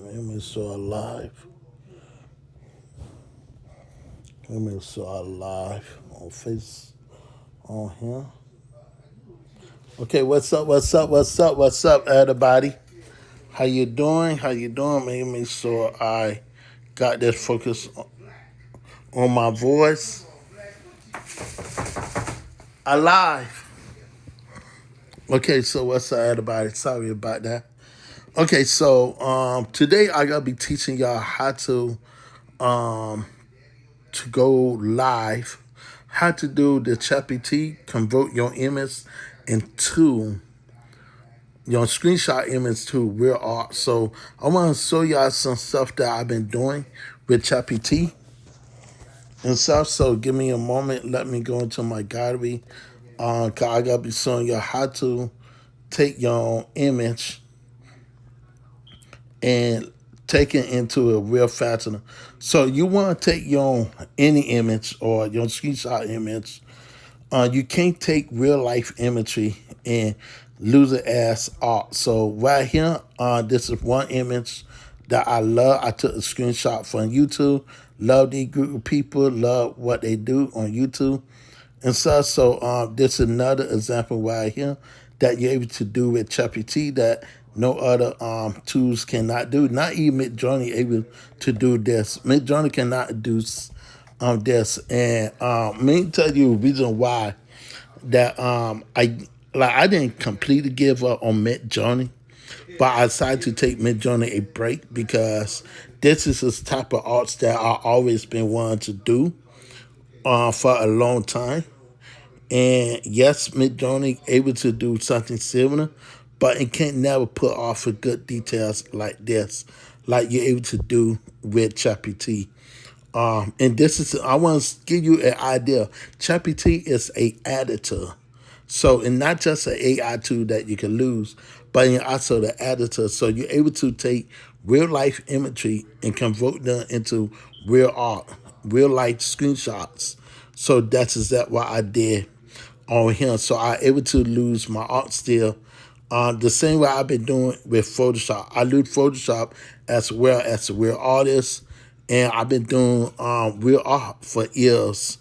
Let me saw live. Let me saw live on Face on here. Okay, what's up? What's up? What's up? What's up, everybody? How you doing? How you doing? Make sure I got this focus on my voice. Alive. Okay, so what's up, everybody? Sorry about that. Okay, so today I gotta be teaching y'all how to go live, how to do the ChatGPT, convert your image into your screenshot image to real art. So I want to show y'all some stuff that I've been doing with ChatGPT and stuff. So give me a moment. Let me go into my gallery. Cause I gotta be showing you how to take your image and take it into a real fashion. So you want to take your any image or your screenshot image. You can't take real life imagery and lose it as art. So right here, this is one image that I love. I took a screenshot from YouTube. Love these group of people. Love what they do on YouTube and stuff. So this is another example right here that you're able to do with ChatGPT that no other tools cannot do. Not even Midjourney able to do this. Midjourney cannot do this. And let me tell you a reason why that I didn't completely give up on Midjourney, but I decided to take Midjourney a break because this is the type of arts that I always been wanting to do for a long time. And yes, Midjourney able to do something similar, but it can't never put off for good details like this, like you're able to do with ChatGPT. And this is I want to give you an idea. ChatGPT is a editor, so and not just an AI tool that you can lose, but also the editor. So you're able to take real life imagery and convert them into real art, real life screenshots. So that's exactly what I did on here. So I able to lose my art still. The same way I've been doing with Photoshop. I lose Photoshop as well as a real artist. And I've been doing real art for years.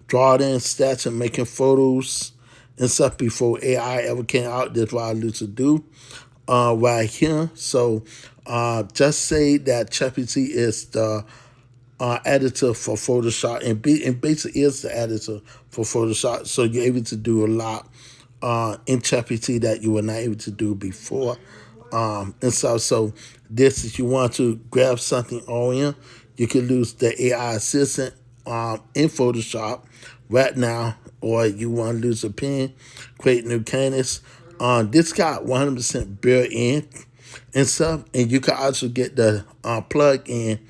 Drawing, sketching, making photos and stuff before AI ever came out. That's what I used to do right here. So just say that ChatGPT is the editor for Photoshop, and basically is the editor for Photoshop. So you're able to do a lot in ChatGPT that you were not able to do before. And so this, if you want to grab something on in, you can use the AI assistant in Photoshop right now, or you want to use a pen, create new canvas. This got 100% built in and stuff, and you can also get the plug in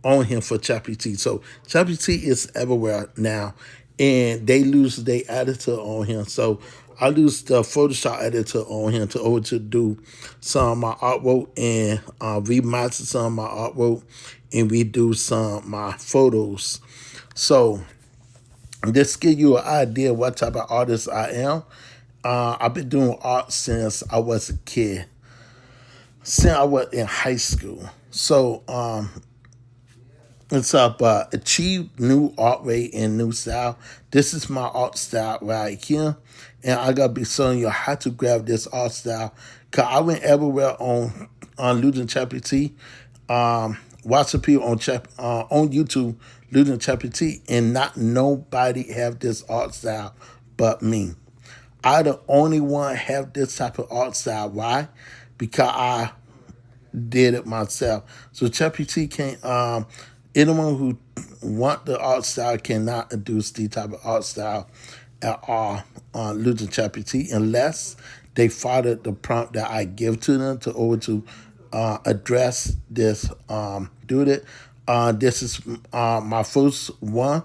on him for ChatGPT. So ChatGPT is everywhere now, and they lose their editor on him. So I use the Photoshop editor on him to do some of my artwork and remaster some of my artwork and redo some of my photos. So this give you an idea what type of artist I am. I've been doing art since I was a kid, since I was in high school. So it's up achieve new art rate and new style. This is my art style right here. And I gotta be showing you how to grab this art style. Cause I went everywhere on losing ChatGPT, watching people on YouTube losing ChatGPT, and not nobody have this art style but me. I the only one have this type of art style. Why? Because I did it myself. So ChatGPT can't. Anyone who want the art style cannot induce the type of art style at all on losing ChatGPT unless they follow the prompt that I give to them to over to address this. Do it. This is my first one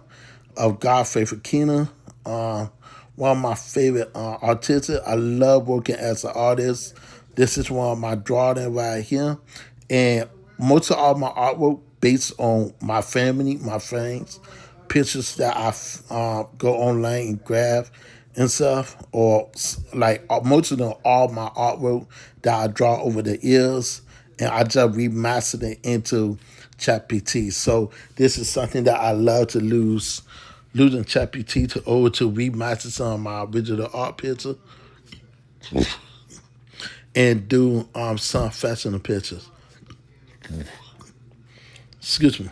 of God favorite Kina. One of my favorite artists. I love working as an artist. This is one of my drawing right here. And most of all my artwork based on my family, my friends, pictures that I go online and grab and stuff, or like most of them, all my artwork that I draw over the years and I just remastered it into ChatGPT. So this is something that I love to losing ChatGPT to over to remaster some of my original art picture and do some fashion pictures. Excuse me.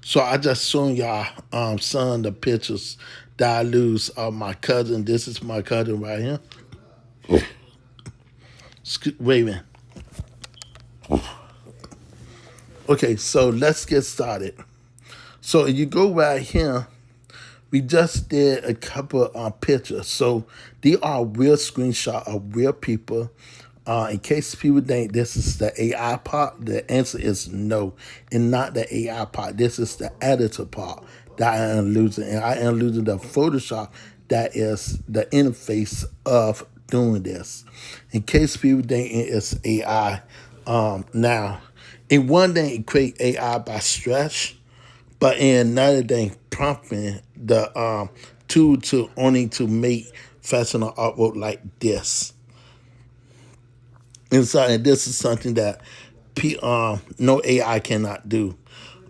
So I just shown y'all some of the pictures that I lose of my cousin. This is my cousin right here. Wait a minute. Okay, so let's get started. So if you go right here, we just did a couple of pictures. So these are real screenshot of real people. In case people think this is the AI part, the answer is no, and not the AI part. This is the editor part that I am losing, and I am losing the Photoshop that is the interface of doing this. In case people think it's AI, now, in one thing, it create AI by stretch. But in another thing, prompting the tool to only to make fashion artwork like this. And this is something that no AI cannot do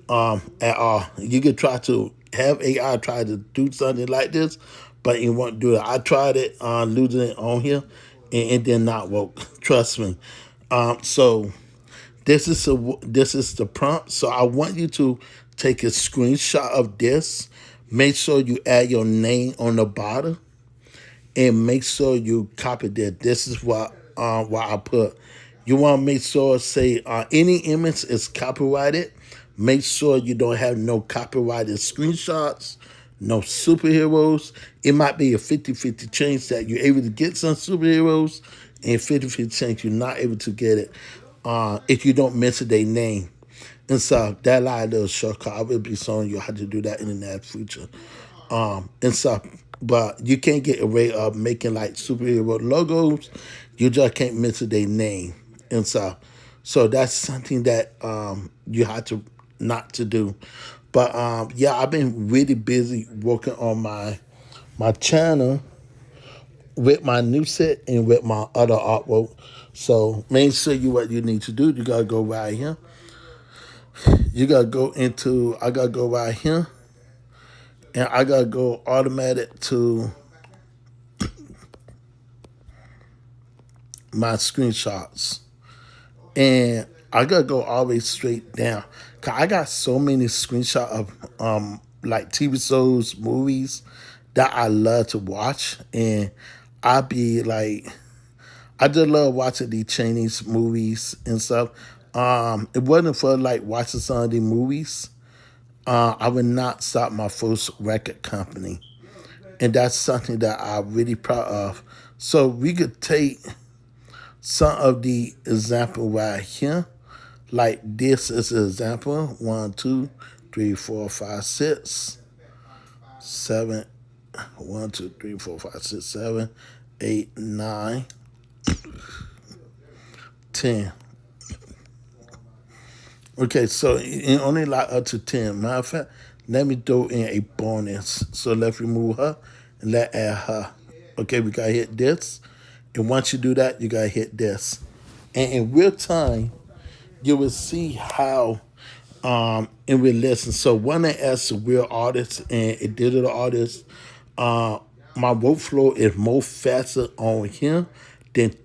at all. You could try to have AI try to do something like this, but it won't do it. I tried it losing it on here, and it did not work. Trust me. So this is the prompt. So I want you to take a screenshot of this. Make sure you add your name on the bottom, and make sure you copy that. This is what I put. You want to make sure say any image is copyrighted. Make sure you don't have no copyrighted screenshots, no superheroes. It might be a 50-50 chance that you're able to get some superheroes, and 50-50 chance you're not able to get it if you don't mention their name. And so that little shortcut, I will be showing you how to do that in the near future. And stuff. But you can't get away of making like superhero logos. You just can't mention their name and stuff. So that's something that you have to not to do. But yeah, I've been really busy working on my channel with my new set and with my other artwork. So make sure you what you need to do. You gotta go right here. You gotta go into. I gotta go right here, and I gotta go automatic to my screenshots, and I gotta go all the way straight down. Cause I got so many screenshots of like TV shows, movies that I love to watch, and I be like, I just love watching these Chinese movies and stuff. It wasn't for like watching some of the movies. I would not start my first record company, and that's something that I'm really proud of. So we could take some of the example right here. Like this is an example. 1, 2, 3, 4, 5, 6, 7. 1, 2, 3, 4, 5, 6, 7, 8, 9, 10. Okay, so it only like up to 10. Matter of fact, let me throw in a bonus. So let's remove her and let's add her. Okay, we gotta hit this. And once you do that, you gotta hit this. And in real time, you will see how in real listen. So when I asked a real artist and a digital artist, my workflow is more faster on him than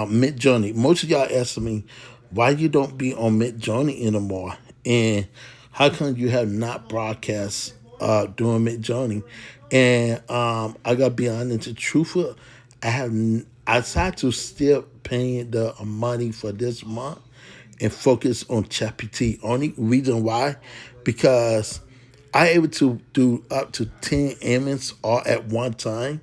Mid Journey. Most of y'all asking me why you don't be on Mid Journey anymore, and how come you have not broadcast doing Mid Journey? And I gotta be honest and truthful, I decided to still paying the money for this month and focus on ChatGPT. Only reason why, because I able to do up to 10 images all at one time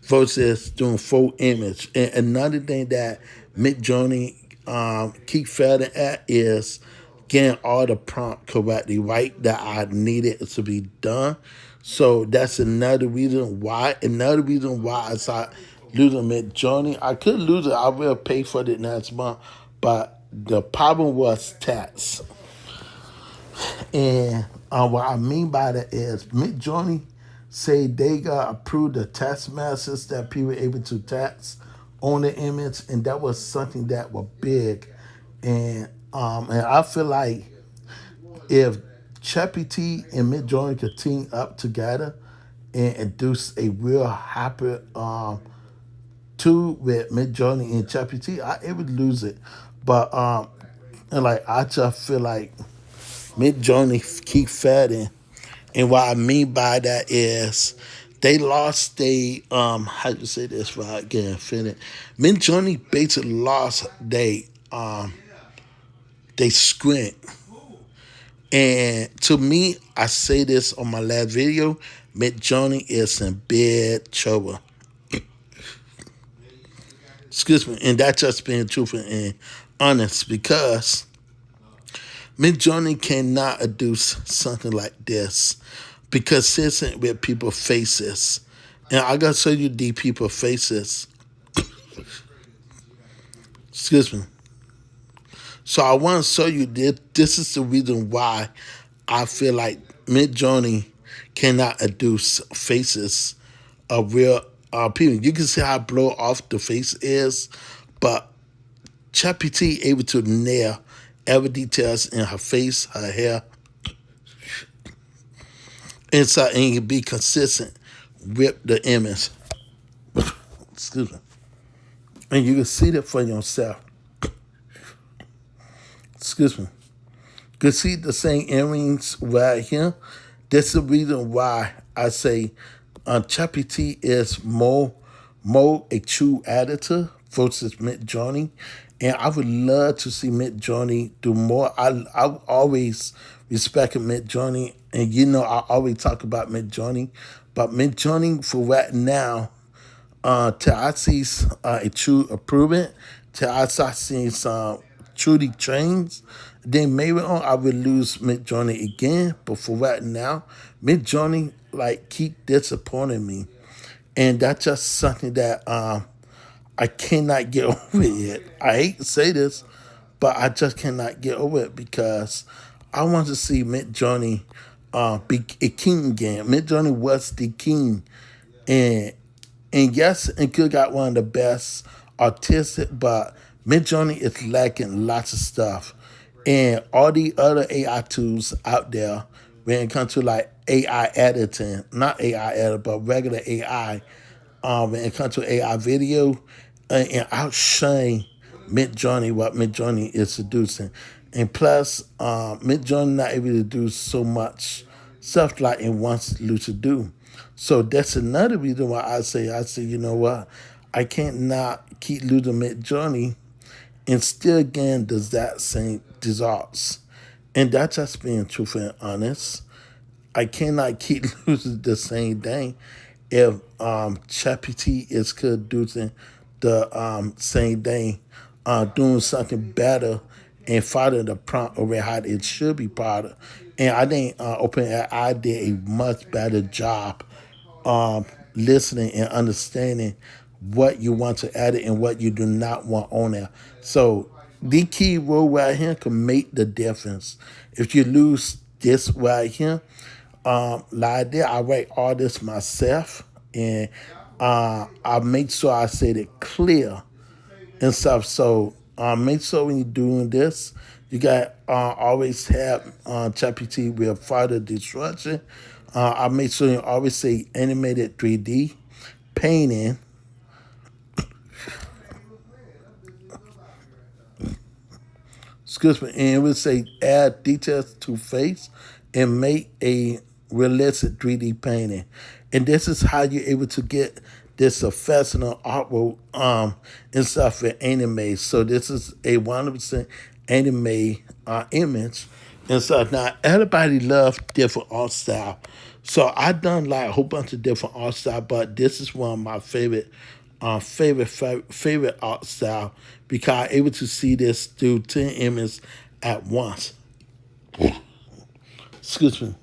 versus doing 4 images. And another thing that Midjourney keep failing at is getting all the prompt correctly right that I needed to be done. So that's another reason why. Another reason why I started losing Midjourney. I could lose it. I will pay for it next month. But the problem was tax. And what I mean by that is Midjourney say they got approved the tax methods that people were able to tax on the image, and that was something that was big and I feel like if ChatGPT and Midjourney could team up together and induce a real happy tool with Midjourney and ChatGPT, it would lose it. But and like I just feel like Midjourney keep fading, and what I mean by that is they lost they how you say this right again finish. Midjourney basically lost they squint. And to me, I say this on my last video, Midjourney is in bad trouble. Excuse me, and that's just being truthful and honest because Midjourney cannot produce something like this because this ain't with people's faces. And I gotta show you the people faces. Excuse me. So I want to show you this. This is the reason why I feel like Midjourney cannot produce faces of real people. You can see how blow off the face is, but ChatGPT able to nail every details in her face, her hair, inside, and can be consistent with the image. Excuse me. And you can see that for yourself. Excuse me. You can see the same earrings right here. That's the reason why I say ChatGPT is more a true editor versus Midjourney. And I would love to see Midjourney do more. I always respected Midjourney, and you know I always talk about Midjourney, but Midjourney for right now till I see a true improvement, till I start seeing some truly trains, then maybe on I will lose Midjourney again. But for right now, Midjourney like keep disappointing me, and that's just something that I cannot get over it. I hate to say this, but I just cannot get over it because I want to see Midjourney be a king again. Midjourney was the king, and yes, it could got one of the best artistic, but Midjourney is lacking lots of stuff. And all the other AI tools out there, when it comes to like AI editing, not AI editing, but regular AI, when it comes to AI video, and outshine Midjourney what Midjourney is seducing. And plus, Midjourney not able to do so much stuff like it wants Lou to do. So that's another reason why I say, you know what, I can't not keep losing Midjourney and still getting the exact same results. And that's just being truthful and honest. I cannot keep losing the same thing if ChatGPT is producing the same thing, doing something better and following the prompt over how it should be followed. And I think OpenAI did a much better job listening and understanding what you want to edit and what you do not want on there. So the key role right here can make the difference. If you lose this right here, like there, I write all this myself, and I make sure I say it clear and stuff. So make sure when you're doing this, you got always have ChatGPT will follow the instruction. I make sure you always say animated 3D painting. Excuse me, and it would say add details to face and make a realistic 3D painting. And this is how you're able to get this professional artwork and stuff for anime. So this is a 100% anime image. And so now everybody loves different art style. So I done like a whole bunch of different art style, but this is one of my favorite art style because I'm able to see this through 10 images at once. Excuse me.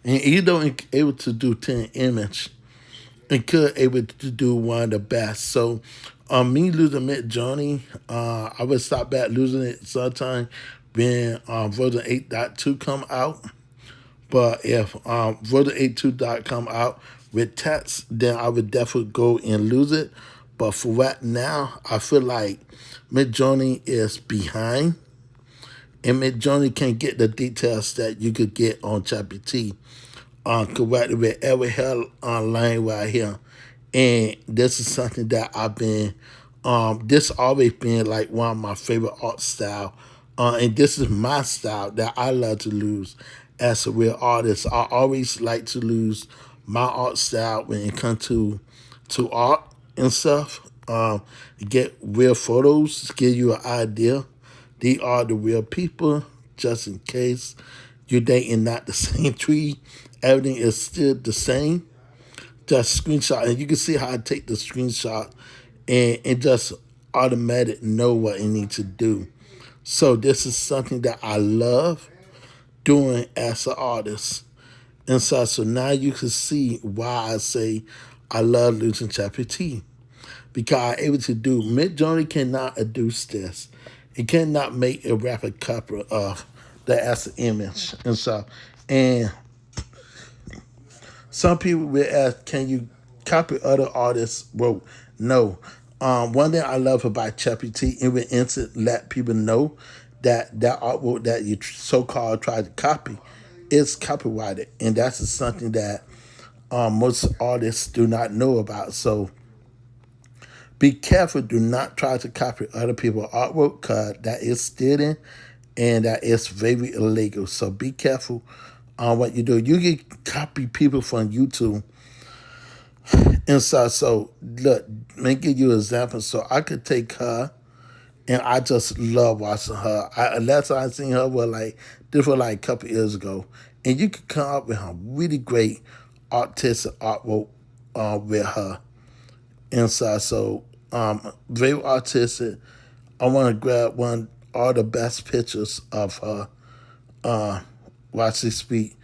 And you don't able to do 10 image and could able to do one of the best. So me losing Midjourney, I would stop back losing it sometime when version 8.2 come out. But if version 8.2 come out with text, then I would definitely go and lose it. But for right now, I feel like Midjourney is behind, and Midjourney can't get the details that you could get on ChatGPT correctly with every hell online right here. And this is something that I've been, this always been like one of my favorite art style. And this is my style that I love to lose as a real artist. I always like to lose my art style when it comes to art and stuff. Get real photos, give you an idea. They are the real people, just in case you're dating not the same tree. Everything is still the same. Just screenshot, and you can see how I take the screenshot and it just automatic know what it needs to do. So this is something that I love doing as an artist. And so now you can see why I say I love losing ChatGPT. Because I'm able to do Midjourney cannot produce this. It cannot make a rapid copy of the as an image and stuff. And some people will ask, can you copy other artists' work? No. One thing I love about ChatGPT, it will instant let people know that that artwork that you so-called try to copy is copyrighted. And that's something that most artists do not know about. So be careful. Do not try to copy other people's artwork because that is stealing and that is very illegal. So be careful on what you do. You can copy people from YouTube and stuff. So look, let me give you an example. So I could take her and I just love watching her. Last time I seen her was like this was like a couple years ago. And you could come up with a really great artistic artwork with her inside. So very artistic. I want to grab one all the best pictures of her while she speak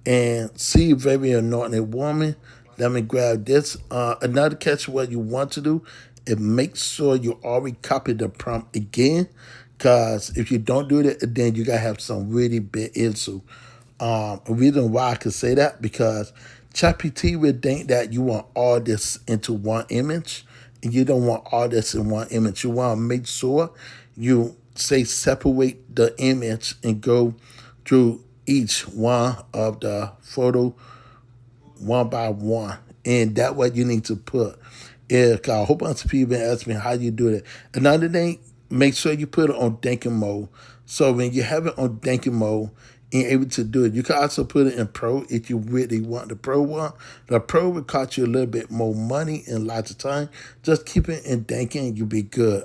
and see very anointed woman. Let me grab this. Another catch what you want to do is make sure you already copy the prompt again. Because if you don't do that, then you gotta have some really big issue. A reason why I can say that because ChatGPT would think that you want all this into one image, and you don't want all this in one image. You want to make sure you say separate the image and go through each one of the photo one by one, and that what you need to put. If a whole bunch of people ask me how you do it. Another thing, make sure you put it on thinking mode. So when you have it on thinking mode and able to do it, you can also put it in pro if you really want the pro one. The pro will cost you a little bit more money and lots of time. Just keep it in thinking and you'll be good.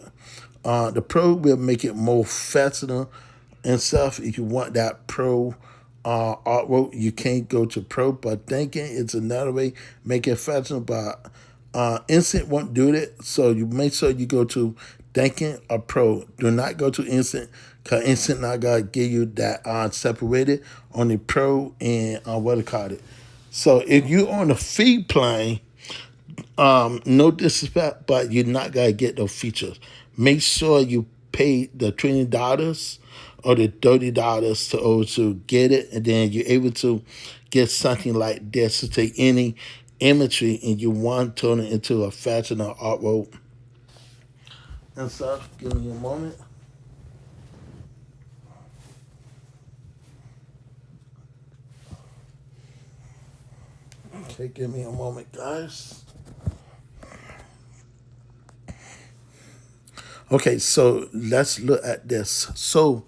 The pro will make it more faster and stuff. If you want that pro artwork, you can't go to pro, but thinking it's another way, make it faster. But instant won't do that, so you make sure you go to thinking or pro. Do not go to instant, because instant not gonna give you that separated on the pro and what do you call it. So if you on the feed plane, no disrespect, but you're not gonna get those features. Make sure you pay the $20 or the $30 to get it, and then you're able to get something like this to take any imagery and you want to turn it into a fashion or artwork and stuff. Give me a moment. Okay, give me a moment, guys. Okay, so let's look at this. So you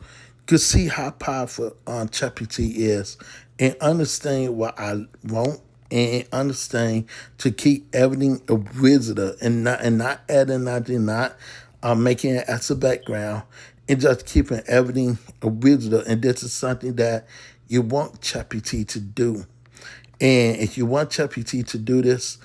can see how powerful ChatGPT is and understand what I want and understand to keep everything original and not adding nothing, not making it as a background and just keeping everything original. And this is something that you want ChatGPT to do. And if you want ChatGPT to do this,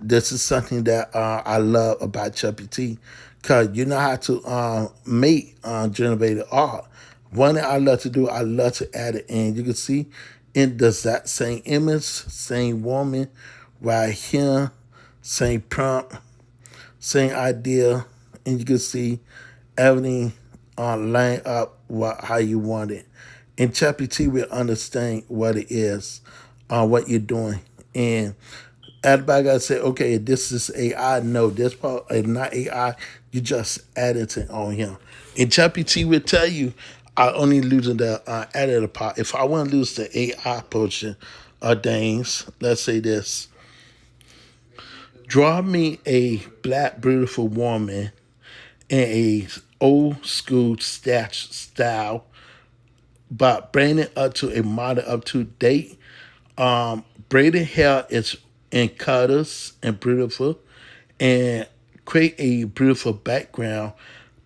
this is something that I love about ChatGPT because you know how to make generated art. One thing I love to do, I love to add it in. You can see it does that same image, same woman right here, same prompt, same idea, and you can see everything line up how you want it. And ChatGPT will understand what it is, what you're doing, and Everybody gotta say, okay, this is AI. No, this part is not AI. You just added it on him. And ChatGPT will tell you, I only losing the editor part. If I want to lose the AI portion of things, let's say this: draw me a black beautiful woman in a old school statue style, but bring it up to a modern, up to date. Braided hair is in colors and beautiful, and create a beautiful background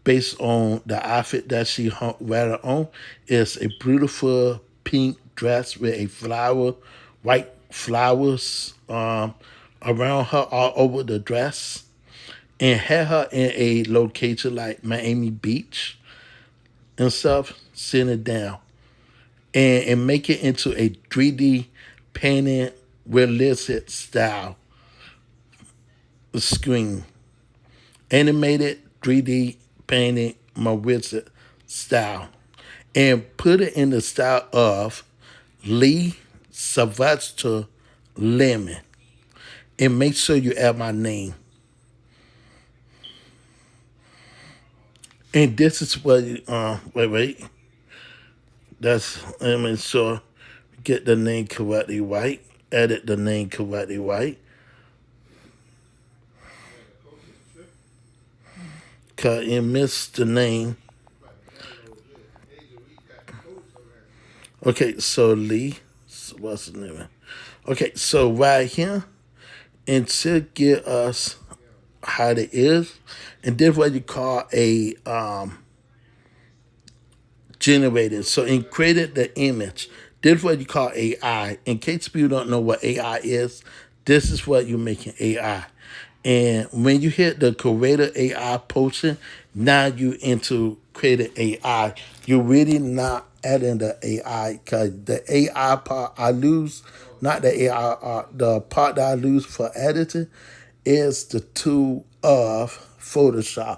based on the outfit that she wear on. It's a beautiful pink dress with a white flowers around her all over the dress, and had her in a location like Miami Beach and stuff, sitting it down and make it into a 3D painted realistic style screen. Animated 3D painted realistic style. And put it in the style of Lee Sylvester Lemon. And make sure you add my name. And this is what wait. That's let me sure get the name correctly right. Edit the name correctly right. Cause you missed the name. Okay, so Lee, what's the name? Okay, so right here, and to get us how it is, and this what you call a generated. So in created the image. This is what you call AI. In case people don't know what AI is, this is what you're making AI. And when you hit the creator AI portion, now you into created AI. You're really not adding the AI because the AI part I lose, not the AI, the part that I lose for editing is the tool of Photoshop.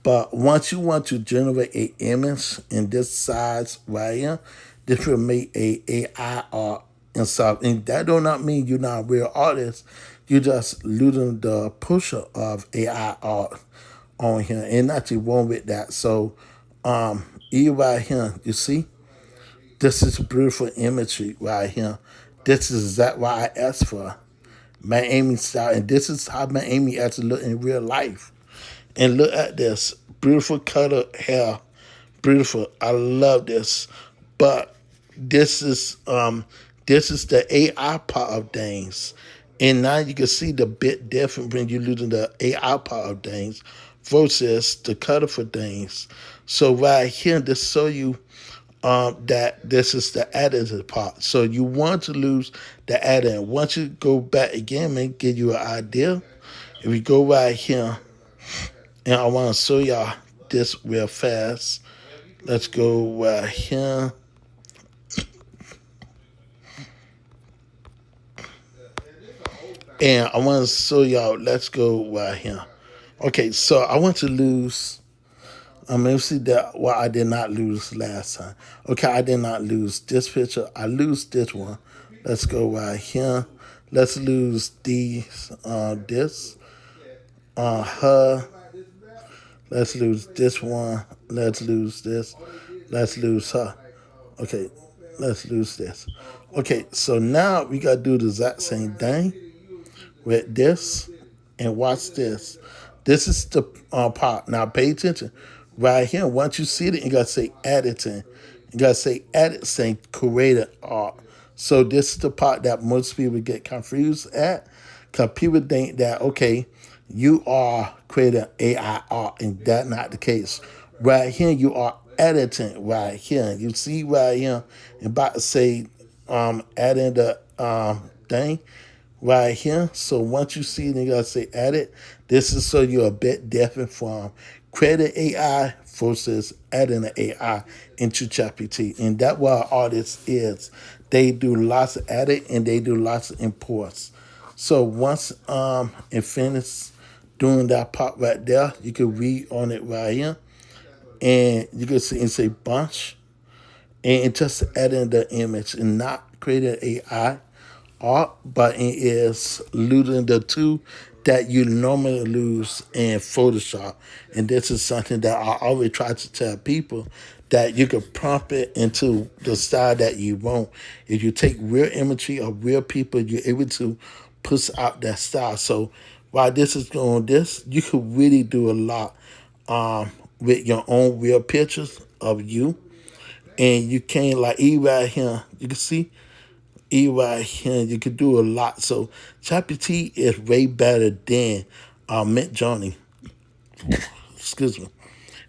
But once you want to generate a image in this size right here, this will make a AI art and stuff. And that do not mean you're not a real artist. You're just losing the pusher of AI art on here. And nothing wrong with that. So you right here, you see? This is beautiful imagery right here. This is exactly what I asked for. Miami style. And this is how Miami actually look in real life. And look at this beautiful colored hair, beautiful. I love this, but this is the AI part of things, and now you can see the bit different when you're using the AI part of things versus the colorful things. So right here, this show you that this is the edited part. So you want to lose the edit. Once you go back again and give you an idea, if we go right here, and I want to show y'all this real fast. Let's go right here. And I want to show y'all, let's go right here. Okay, so I want to lose. Let's see that what I did not lose last time. Okay, I did not lose this picture. I lose this one. Let's go right here. Let's lose these, this, her. Let's lose this one. Let's lose this. Let's lose her. Okay, let's lose this. Okay, so now we gotta do the exact same thing with this, and watch this. This is the part. Now pay attention. Right here, once you see it, you gotta say editing. You gotta say edit, say created art. So this is the part that most people get confused at, because people think that okay, you are creating AI art, and that's not the case. Right here, you are editing. Right here, you see right here, I'm about to say adding the thing right here. So once you see it, you gotta say edit. This is so you're a bit different from creating AI versus adding an AI into ChatGPT. And that's what an artist is. They do lots of edit and they do lots of imports. So once it finish doing that part right there, you can read on it right here. And you can see and say bunch and just adding the image and not creating AI art, but it is losing the two that you normally lose in Photoshop. And this is something that I always try to tell people, that you can prompt it into the style that you want. If you take real imagery of real people, you're able to push out that style. So while this is going this, you could really do a lot with your own real pictures of you. And you can't, like, E right here, you can see right here, you can do a lot. So ChatGPT is way better than Mint Journey. Excuse me.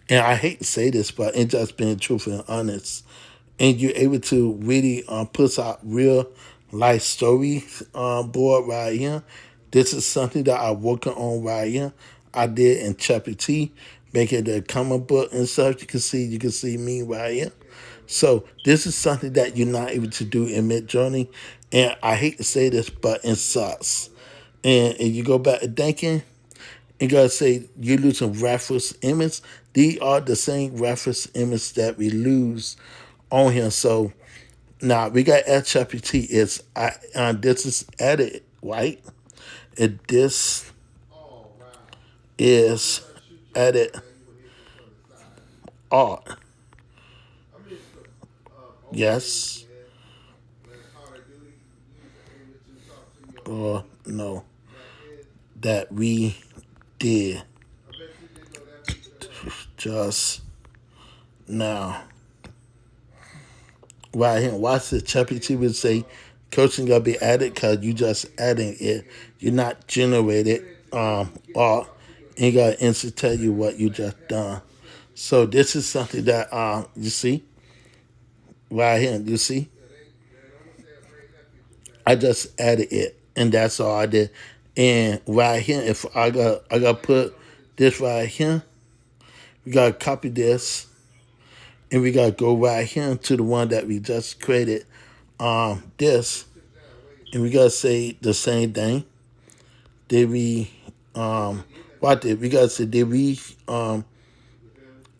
And I hate to say this, but it's just being truthful and honest. And you're able to really put out real life stories board right here. This is something that I'm working on right here. I did in ChatGPT, making a comic book and stuff. You can see me right here. So this is something that you're not able to do in Mid Journey. And I hate to say this, but it sucks. And if you go back to thinking, you gotta say you lose some reference image. These are the same reference image that we lose on here. So now we got ChatGPT. It's this is edit, right? And this is edit art. Yes or no that we did just now. Right here, watch the ChatGPT would say coaching gotta be added because you just adding it. You're not generated art, and you gotta instant tell you what you just done. So this is something that you see right here. You see, I just added it, and that's all I did. And right here, if I got put this right here, we gotta copy this, and we gotta go right here to the one that we just created. This, and we gotta say the same thing. Did we what did we gotta say? Did we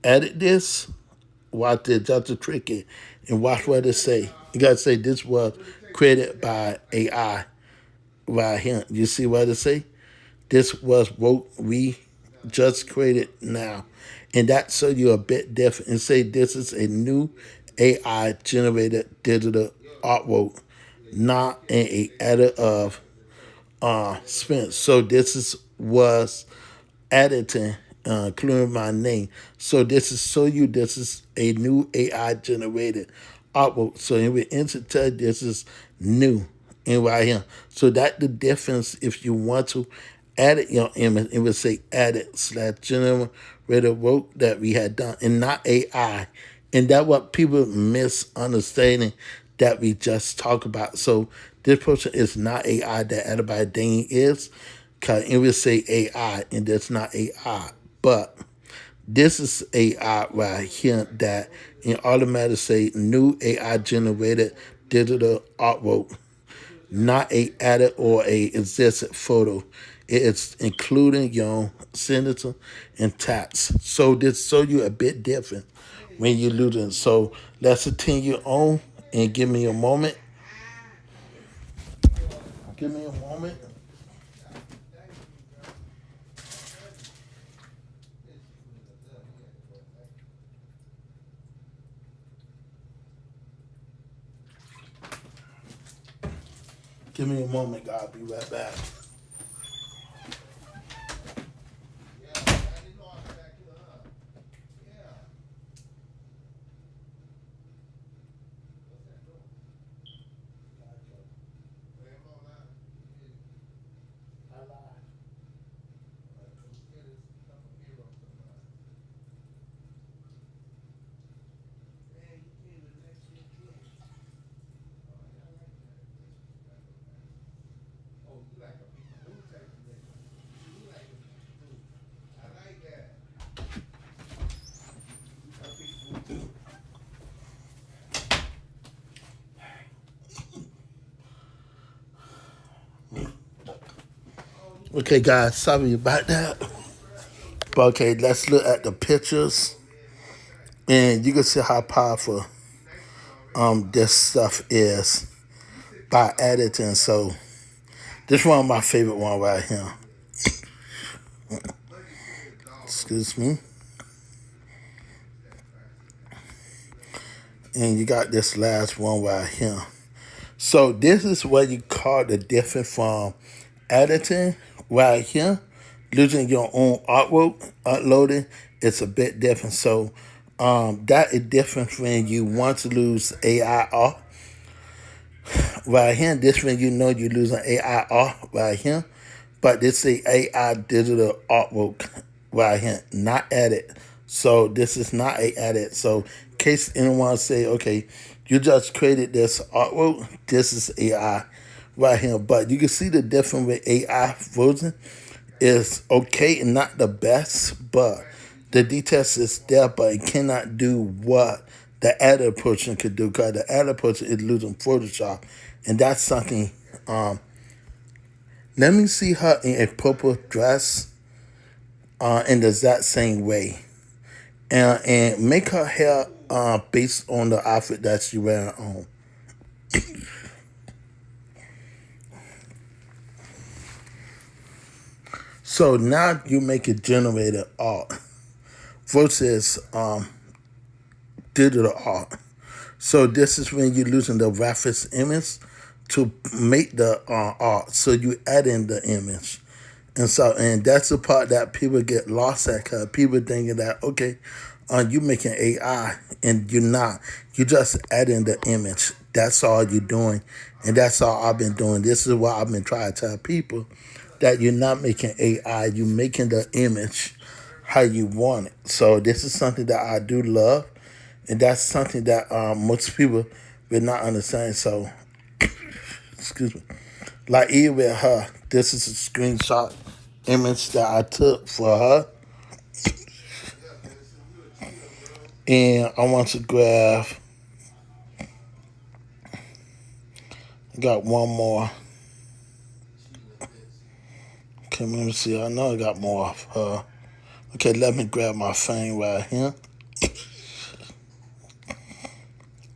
edit this? Watch this, just to trick it, and watch what it say. You gotta say this was created by AI right here. You see what it say? This was what we just created now. And that so you a bit different and say this is a new AI generated digital artwork, not a edit of Spence. So this is was editing, including my name. So this is so you. This is a new AI generated artwork. So in the instant tell this is new and right here. So that the difference. If you want to edit your image, it would say edit slash generated work that we had done, and not AI. And that what people misunderstanding that we just talk about. So this person is not AI that everybody thinking is, cause it will say AI and that's not AI. But this is AI right here that in automatically say new AI generated digital artwork, not a edit or a existing photo. It's including your signature and tats. So this show you a bit different when you're losing. So let's continue on and give me a moment. Give me a moment. Give me a moment, God. I'll be right back. Okay, guys, sorry about that. But okay, let's look at the pictures, and you can see how powerful this stuff is. by editing. So this one of my favorite one right here. Excuse me. And you got this last one right here. So this is what you call the difference from editing right here. Using your own artwork, uploading, it's a bit different. So that is different when you want to lose AI art right here. This when you know you're losing AI art right here. But this is AI digital artwork right here, not edit. So this is not a edit. So in case anyone say, okay, you just created this artwork, this is AI right here. But you can see the difference with AI version is okay and not the best, but the details is there, but it cannot do what the other person could do because the other person is losing Photoshop, and that's something. Let me see her in a purple dress, in the exact same way, and make her hair based on the outfit that she wearing on. So now you make it generated art versus digital art. So this is when you're using the reference image to make the art. So you add in the image. And that's the part that people get lost at because people thinking that, okay, you making AI and you're not. You just adding the image. That's all you're doing. And that's all I've been doing. This is what I've been trying to tell people, that you're not making AI, you're making the image how you want it. So this is something that I do love, and that's something that most people will not understand. So, excuse me. Like even with her, this is a screenshot image that I took for her, and I want to grab. Got one more. Okay, let me see. I know I got more of her. Okay, let me grab my thing right here.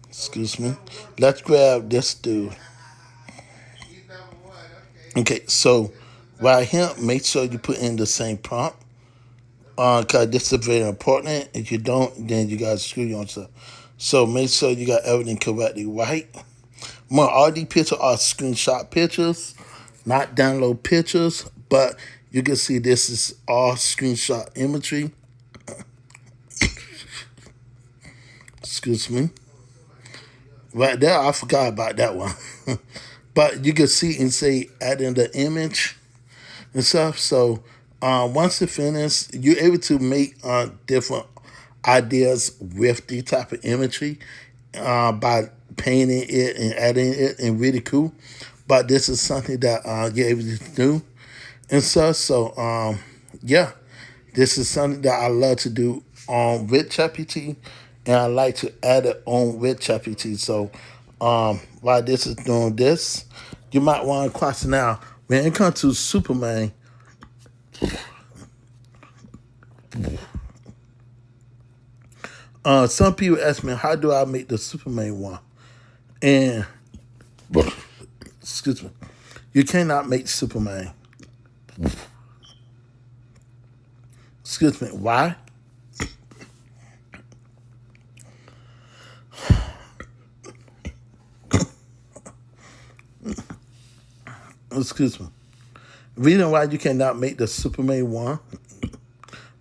Excuse me. Let's grab this dude. Okay, so right here, make sure you put in the same prompt. Cause this is very important. If you don't, then you gotta screw yourself. So make sure you got everything correctly right. More all these pictures are screenshot pictures, not download pictures, but you can see this is all screenshot imagery. Excuse me. Right there, I forgot about that one. But you can see and say add in the image and stuff. So once it's finished, you're able to make different ideas with the type of imagery by painting it and adding it, and really cool. But this is something that you're able to do and stuff. So yeah, this is something that I love to do with ChatGPT, and I like to add it on with ChatGPT. So while this is doing this, you might want to question now when it comes to Superman. Some people ask me, how do I make the Superman one? And excuse me, you cannot make Superman. Excuse me, why? Excuse me. Reason why you cannot make the Superman one,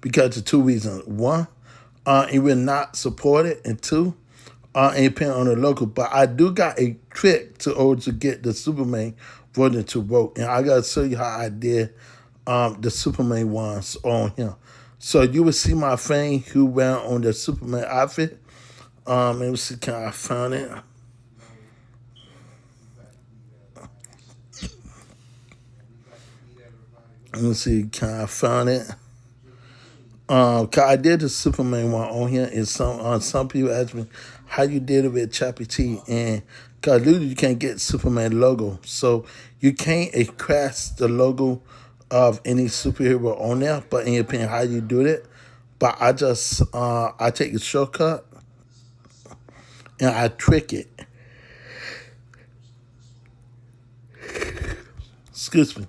because of two reasons. One, it will not support it, and two, it depends on the local. But I do got a trick to order to get the Superman version to work, and I gotta show you how I did the Superman ones on him. So you will see my friend who went on the Superman outfit. Let me see, can I find it? Let me see, can I find it? Cause I did the Superman one on here, and some people ask me how you did it with ChatGPT, and cause literally you can't get Superman logo, so you can't express the logo of any superhero on there. But in your opinion, how you do it? But I just I take a shortcut and I trick it. Excuse me.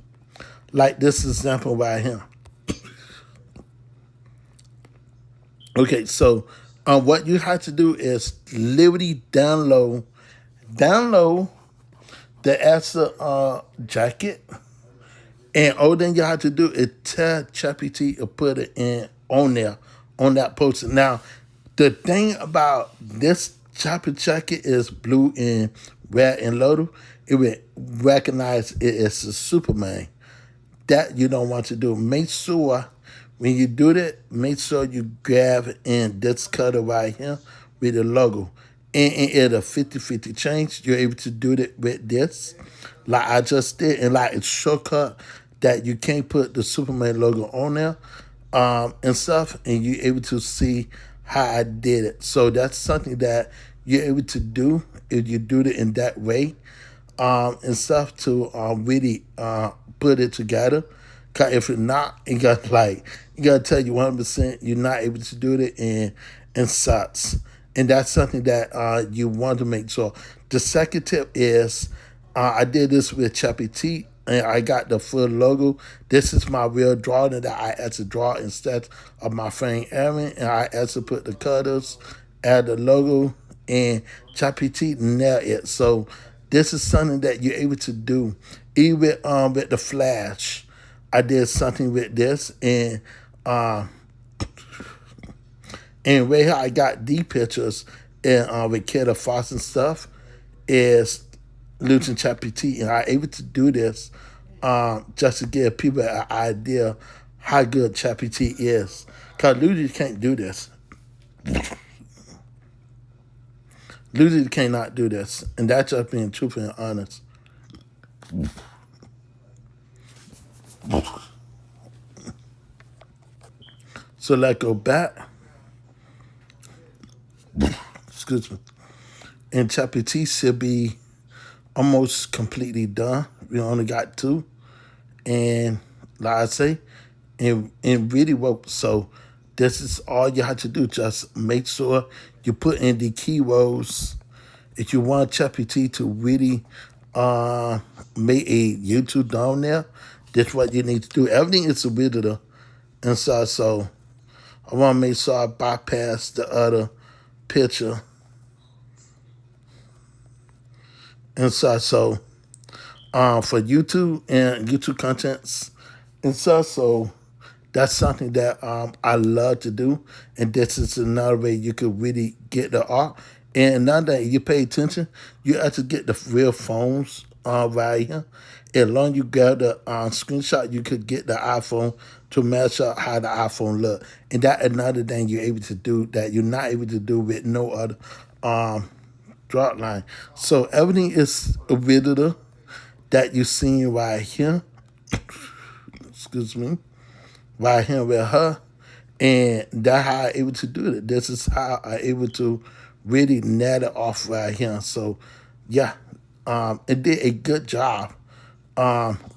Like this example right here. Okay, so what you have to do is literally download the answer jacket, and all then you have to do is tell ChatGPT to put it in on there on that poster. Now, the thing about this chopper jacket is blue and red and loaded. It will recognize it as a Superman. That you don't want to do. Make sure when you do that, make sure you grab in this cutter right here with the logo. And at a 50-50 change, you're able to do that with this. Like I just did, and like it's shortcut that you can't put the Superman logo on there and stuff, and you're able to see how I did it. So that's something that you're able to do if you do it in that way and stuff to really put it together. Cause if you're not, you gotta tell you 100% you're not able to do it and sucks. And that's something that you want to make sure. The second tip is I did this with ChatGPT and I got the full logo. This is my real drawing that I had to draw instead of my friend Aaron, and I had to put the cutters, add the logo, and ChatGPT nailed it. So this is something that you're able to do. Even with the Flash, I did something with this, and right here I got these pictures and with Kid Fox and stuff is using ChatGPT, and I'm able to do this just to give people an idea how good ChatGPT is. Cause Lucy can't do this. Lucy cannot do this, and that's just being truthful and honest. So let's go back. Excuse me. And ChatGPT should be almost completely done. We only got two, and like I say, and really work. So this is all you have to do. Just make sure you put in the keywords. If you want ChatGPT to really make a YouTube down there, that's what you need to do. Everything is a visitor, and so I want to make sure I bypass the other picture, and for YouTube and YouTube contents, and so that's something that I love to do, and this is another way you could really get the art. And another thing, you pay attention, you have to get the real phones right here. As long as you grab the screenshot, you could get the iPhone to match up how the iPhone look. And that another thing you're able to do that you're not able to do with no other drop line. So everything is a visitor that you're seeing right here. Excuse me. Right here with her, and that's how I'm able to do it. This is how I'm able to really net it off right here. So, yeah, it did a good job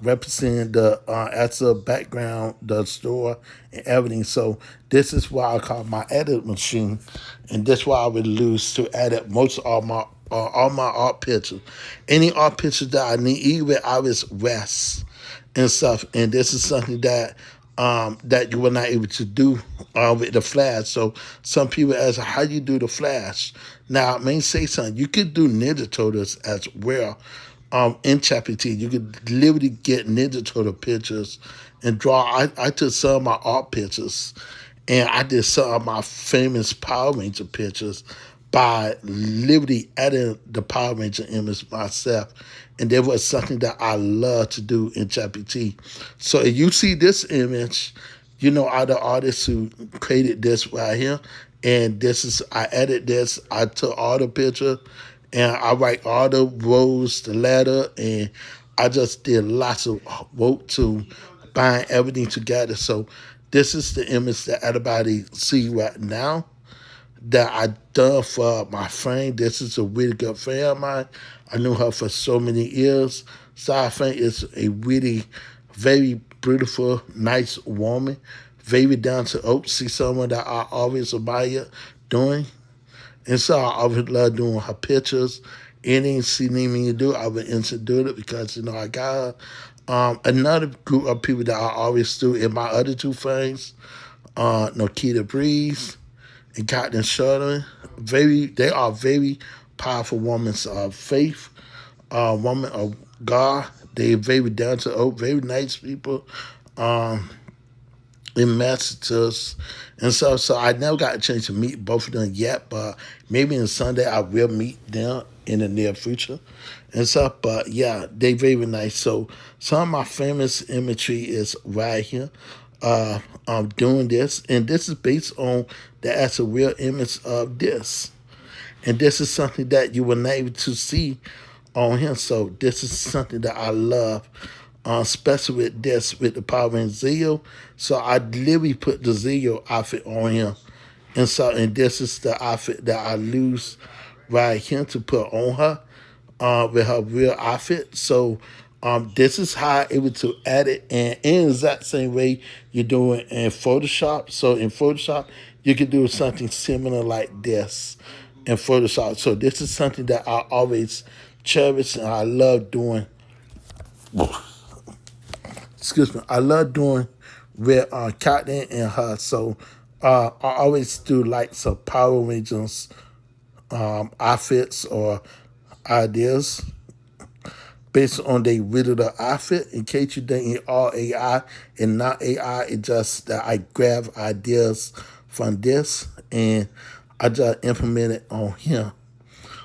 representing the actual background, the store, and everything. So this is why I call my edit machine, and that's why I would lose to edit most of my all my art pictures. Any art pictures that I need, even I was West and stuff. And this is something that that you were not able to do with the Flash. So some people ask, how you do the Flash? Now, I may say something. You could do Ninja Turtles as well in ChatGPT. You could literally get Ninja Turtle pictures and draw. I took some of my art pictures, and I did some of my famous Power Ranger pictures by literally adding the Power Ranger image myself. And there was something that I love to do in ChatGPT. So if you see this image, you know, are the artists who created this right here. And this is, I edited this, I took all the picture, and I write all the rows, the letter, and I just did lots of work to bind everything together. So this is the image that everybody see right now that I done for my friend. This is a really good friend of mine. I knew her for so many years. So I think it's a really very beautiful, nice woman, very down to earth. See someone that I always admire doing. And so I always love doing her pictures. Anything she need me to do, I would instant do it because, you know, I got her. Another group of people that I always do in my other two friends, Nikita Breeze and Cotton Shutter. They are very powerful women of faith, woman of God. They're very down to earth, very nice people. Um, in Massachusetts and stuff. So I never got a chance to meet both of them yet, but maybe in Sunday I will meet them in the near future and stuff. But yeah, they very nice. So some of my famous imagery is right here. I'm doing this, and this is based on the actual real image of this. And this is something that you were not able to see on him. So this is something that I love, especially with this, with the Power and Zeo. So I literally put the Zeo outfit on him. And this is the outfit that I lose right here to put on her with her real outfit. So this is how I able to add it and in the exact same way you do it in Photoshop. So in Photoshop, you can do something similar like this in Photoshop. So this is something that I always cherish and I love doing. Excuse me. I love doing with Cotton and her. So I always do like some Power Rangers outfits or ideas based on their original outfit. In case you think it all AI and not AI, it just that I grab ideas from this and I just implement it on him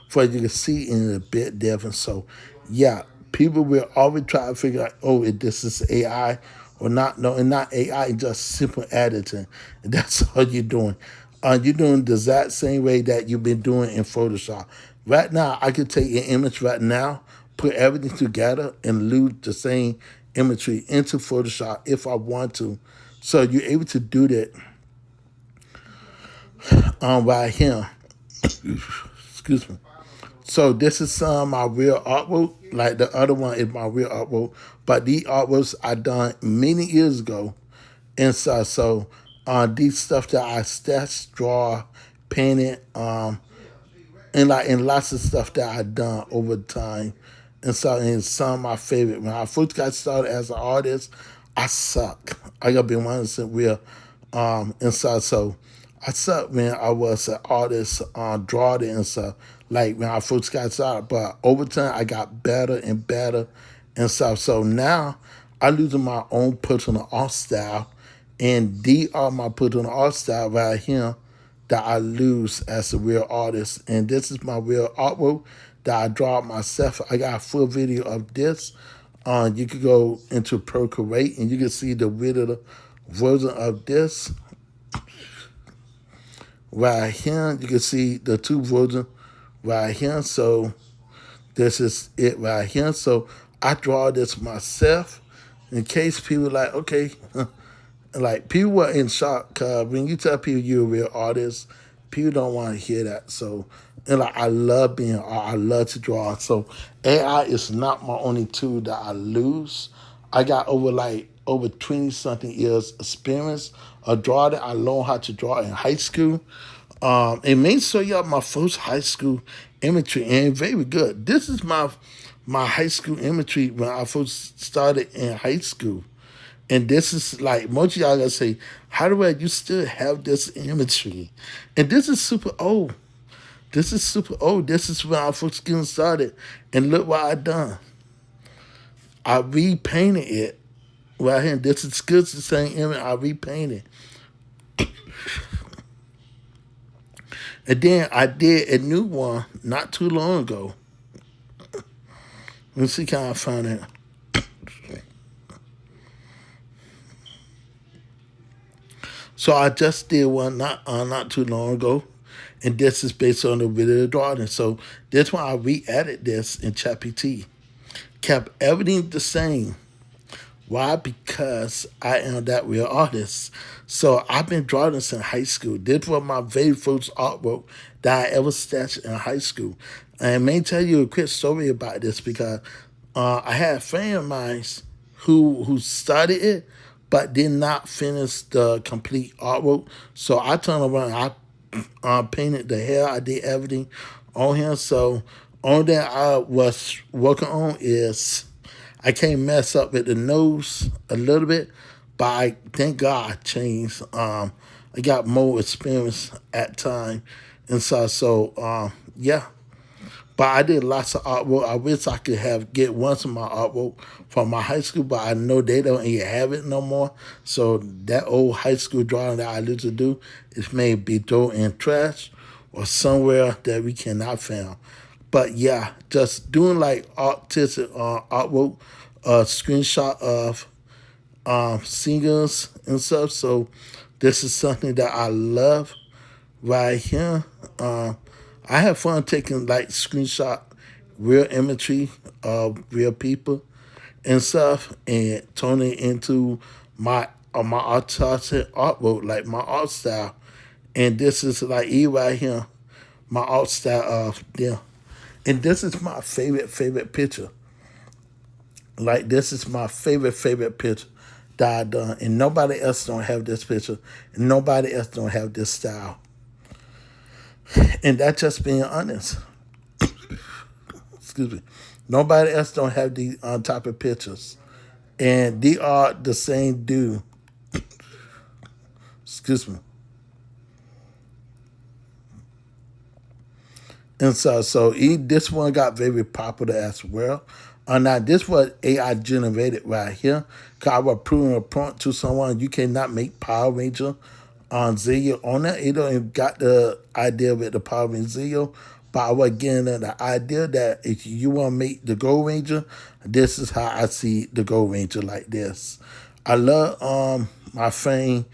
for you can see in a bit different. So yeah, people will always try to figure out, oh, if this is AI or not. No, and not AI, it's just simple editing. And that's all you're doing. You're doing the exact same way that you've been doing in Photoshop. Right now, I could take an image right now, put everything together, and load the same imagery into Photoshop if I want to. So you're able to do that right here. Excuse me. So this is some of my real artwork. Like the other one is my real artwork, but these artworks I done many years ago, and so these stuff that I sketch, draw, painted, and lots of stuff that I done over time. And some of my favorite. When I first got started as an artist, I suck. I gotta be honest and real. So I sucked when I was an artist, drawing and stuff. Like when I first got started, but over time I got better and better and stuff. So now I losing my own personal art style, and these are my personal art style right here that I lose as a real artist. And this is my real artwork that I draw myself. I got a full video of this. You could go into Procreate and you can see the real version of this right here. You can see the two versions right here. So this is it right here. So I draw this myself in case people like, okay, like people were in shock because when you tell people you're a real artist, people don't want to hear that. So, and like I love being art, I love to draw. So AI is not my only tool that I lose. I got over 20 something years experience of drawing. I learned how to draw in high school. It may show you my first high school imagery and very good. This is my high school imagery when I first started in high school. And this is like most of y'all gonna say, how do you still have this imagery? And this is super old. This is super old. This is when I first getting started. And look what I done. I repainted it right here. This is good, the same image. I repainted. And then I did a new one not too long ago. Let's see how I found it. So I just did one not too long ago, and this is based on the video drawing. So that's why I re-added this in ChatGPT. Kept everything the same. Why? Because I am that real artist. So I've been drawing since high school. This was my very first artwork that I ever sketched in high school. And may tell you a quick story about this because I had a friend of mine who started it but did not finish the complete artwork. So I turned around, I painted the hair, I did everything on him. So only thing I was working on is I can't mess up with the nose a little bit, but I thank God I changed. I got more experience at time, and yeah. But I did lots of artwork. I wish I could have get once of my artwork from my high school, but I know they don't even have it no more. So that old high school drawing that I used to do is maybe thrown in trash or somewhere that we cannot find. But yeah, just doing like artistic artwork, a screenshot of singers and stuff. So this is something that I love right here. I have fun taking like screenshot real imagery of real people and stuff and turning it into my artistic artwork, like my art style. And this is like right here, my art style of them. And this is my favorite picture. Like this is my favorite picture that I done, and nobody else don't have this picture, and nobody else don't have this style. And that's just being honest. Excuse me. Nobody else don't have these type of pictures, and they are the same dude. Excuse me. And this one got very popular as well. Now this was AI generated right here. Cause I was proving a prompt to someone. You cannot make Power Ranger on Zillow on that. It don't even got the idea with the Power Ranger Zillow. But I was getting the idea that if you want to make the Gold Ranger, this is how I see the Gold Ranger like this. I love my friend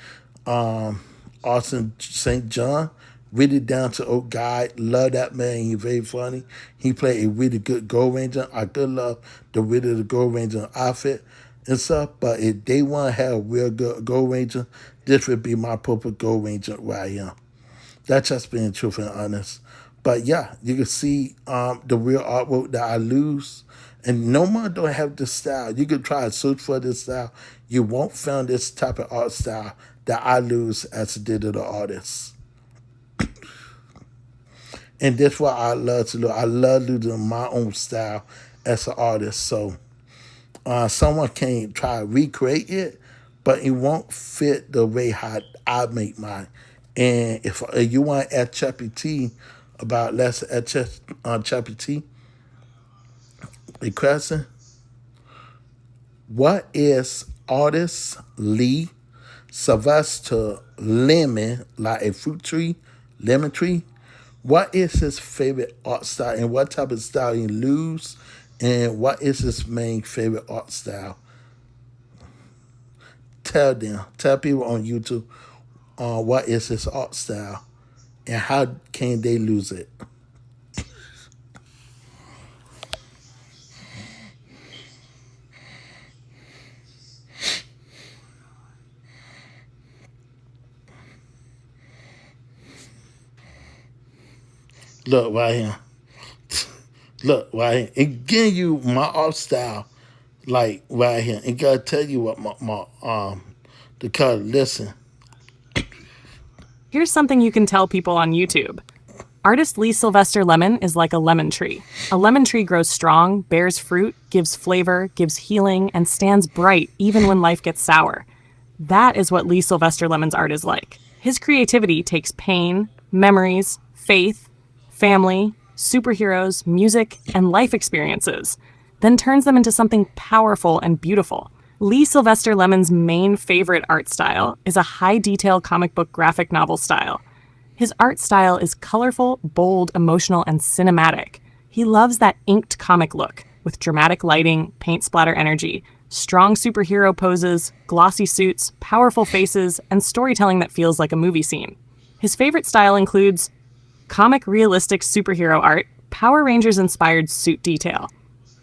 um Austin St. John. Really down to earth guy. Love that man. He's very funny. He played a really good Gold Ranger. I could love the really the Gold Ranger outfit and stuff. But if they want to have a real good Gold Ranger, this would be my perfect Gold Ranger right here. That's just being truthful and honest. But yeah, you can see the real artwork that I lose. And no one don't have this style. You could try to search for this style. You won't find this type of art style that I lose as a digital artist. And that's what I love to do. I love losing my own style as an artist. So someone can try to recreate it, but it won't fit the way how I make mine. And if you want to add ChatGPT about let's add ChatGPT requesting, what is artist Lee Sylvester lemon like a fruit tree, lemon tree? What is his favorite art style and what type of style he lose? And what is his main favorite art style? Tell them, tell people on YouTube what is his art style and how can they lose it. Look right here. Look right here. It give you my art style like right here. It gotta tell you what my the color. Listen. Here's something you can tell people on YouTube. Artist Lee Sylvester Lemon is like a lemon tree. A lemon tree grows strong, bears fruit, gives flavor, gives healing, and stands bright even when life gets sour. That is what Lee Sylvester Lemon's art is like. His creativity takes pain, memories, faith, family, superheroes, music, and life experiences, then turns them into something powerful and beautiful. Lee Sylvester Lemon's main favorite art style is a high detail comic book graphic novel style. His art style is colorful, bold, emotional, and cinematic. He loves that inked comic look, with dramatic lighting, paint splatter energy, strong superhero poses, glossy suits, powerful faces, and storytelling that feels like a movie scene. His favorite style includes comic realistic superhero art, Power Rangers inspired suit detail,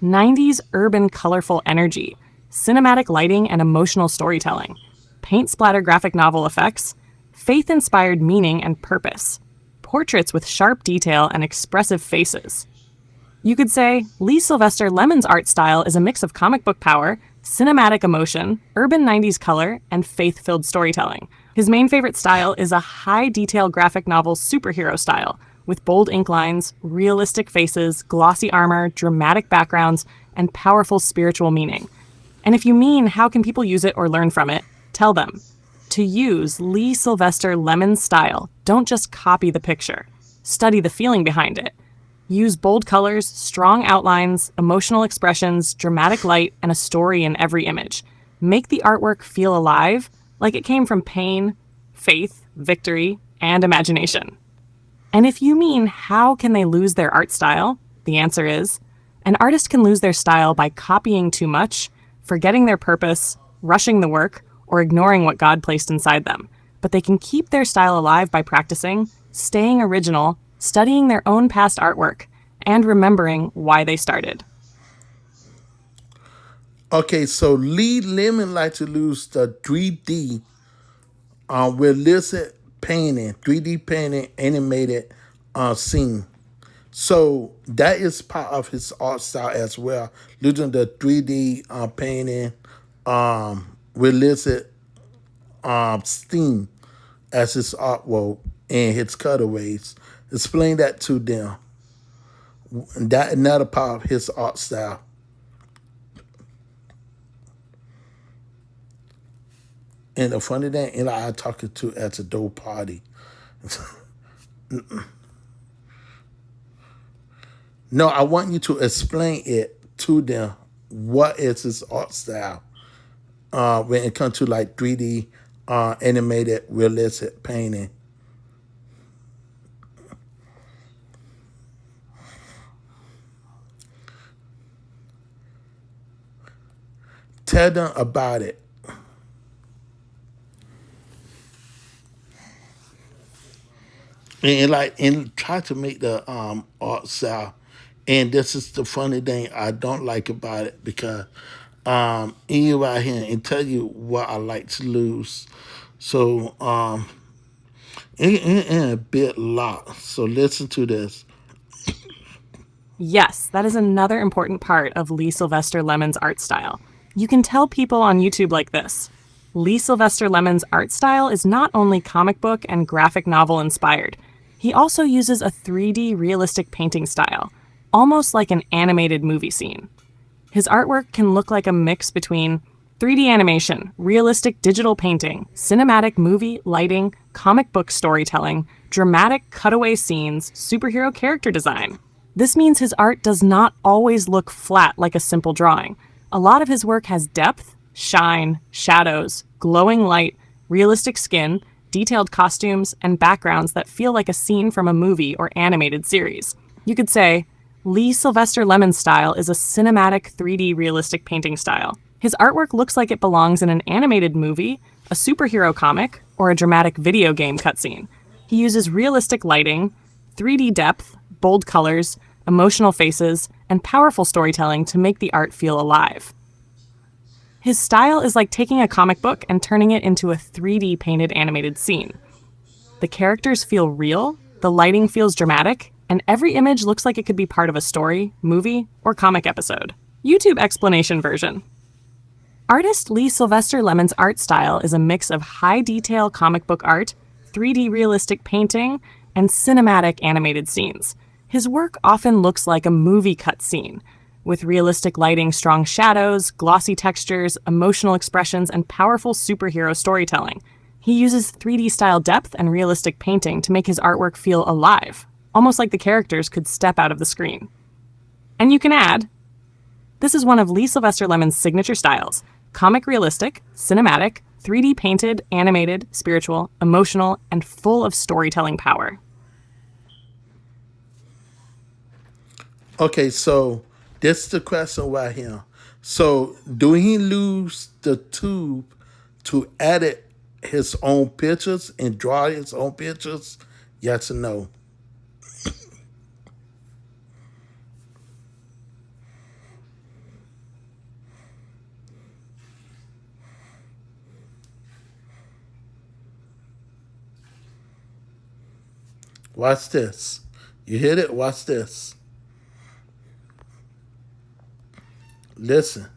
90s urban colorful energy, cinematic lighting and emotional storytelling, paint splatter graphic novel effects, faith-inspired meaning and purpose, portraits with sharp detail and expressive faces. You could say Lee Sylvester Lemon's art style is a mix of comic book power, cinematic emotion, urban 90s color, and faith-filled storytelling. His main favorite style is a high-detail graphic novel superhero style, with bold ink lines, realistic faces, glossy armor, dramatic backgrounds, and powerful spiritual meaning. And if you mean how can people use it or learn from it, tell them. To use Lee Sylvester Lemon's style, don't just copy the picture. Study the feeling behind it. Use bold colors, strong outlines, emotional expressions, dramatic light, and a story in every image. Make the artwork feel alive, like it came from pain, faith, victory, and imagination. And if you mean how can they lose their art style, the answer is an artist can lose their style by copying too much, forgetting their purpose, rushing the work, or ignoring what God placed inside them. But they can keep their style alive by practicing, staying original, studying their own past artwork, and remembering why they started. Okay, so Lee Lemon like to lose the 3D realistic painting, 3D painting, animated scene. So that is part of his art style as well, using the 3D painting, realistic steam as his artwork and his cutaways. Explain that to them. That another part of his art style. And the funny thing, Eli, I talking to at a door party. No, I want you to explain it to them. What is his art style when it comes to like 3D animated realistic painting? Tell them about it. And try to make the art style. And this is the funny thing I don't like about it because in right here and tell you what I like to lose. So in a bit lot. So listen to this. Yes, that is another important part of Lee Sylvester Lemon's art style. You can tell people on YouTube like this. Lee Sylvester Lemon's art style is not only comic book and graphic novel inspired, he also uses a 3D realistic painting style, almost like an animated movie scene. His artwork can look like a mix between 3D animation, realistic digital painting, cinematic movie lighting, comic book storytelling, dramatic cutaway scenes, superhero character design. This means his art does not always look flat like a simple drawing. A lot of his work has depth, shine, shadows, glowing light, realistic skin, detailed costumes, and backgrounds that feel like a scene from a movie or animated series. You could say, Lee Sylvester Lemon's style is a cinematic 3D realistic painting style. His artwork looks like it belongs in an animated movie, a superhero comic, or a dramatic video game cutscene. He uses realistic lighting, 3D depth, bold colors, emotional faces, and powerful storytelling to make the art feel alive. His style is like taking a comic book and turning it into a 3D painted animated scene. The characters feel real, the lighting feels dramatic, and every image looks like it could be part of a story, movie, or comic episode. YouTube explanation version. Artist Lee Sylvester Lemon's art style is a mix of high-detail comic book art, 3D realistic painting, and cinematic animated scenes. His work often looks like a movie cutscene, with realistic lighting, strong shadows, glossy textures, emotional expressions, and powerful superhero storytelling. He uses 3D-style depth and realistic painting to make his artwork feel alive, almost like the characters could step out of the screen. And you can add, this is one of Lee Sylvester Lemon's signature styles: comic realistic, cinematic, 3D painted, animated, spiritual, emotional, and full of storytelling power. Okay, so this is the question right here. So do he lose the tube to edit his own pictures and draw his own pictures? Yes or no? Watch this. You hit it? Watch this. Listen.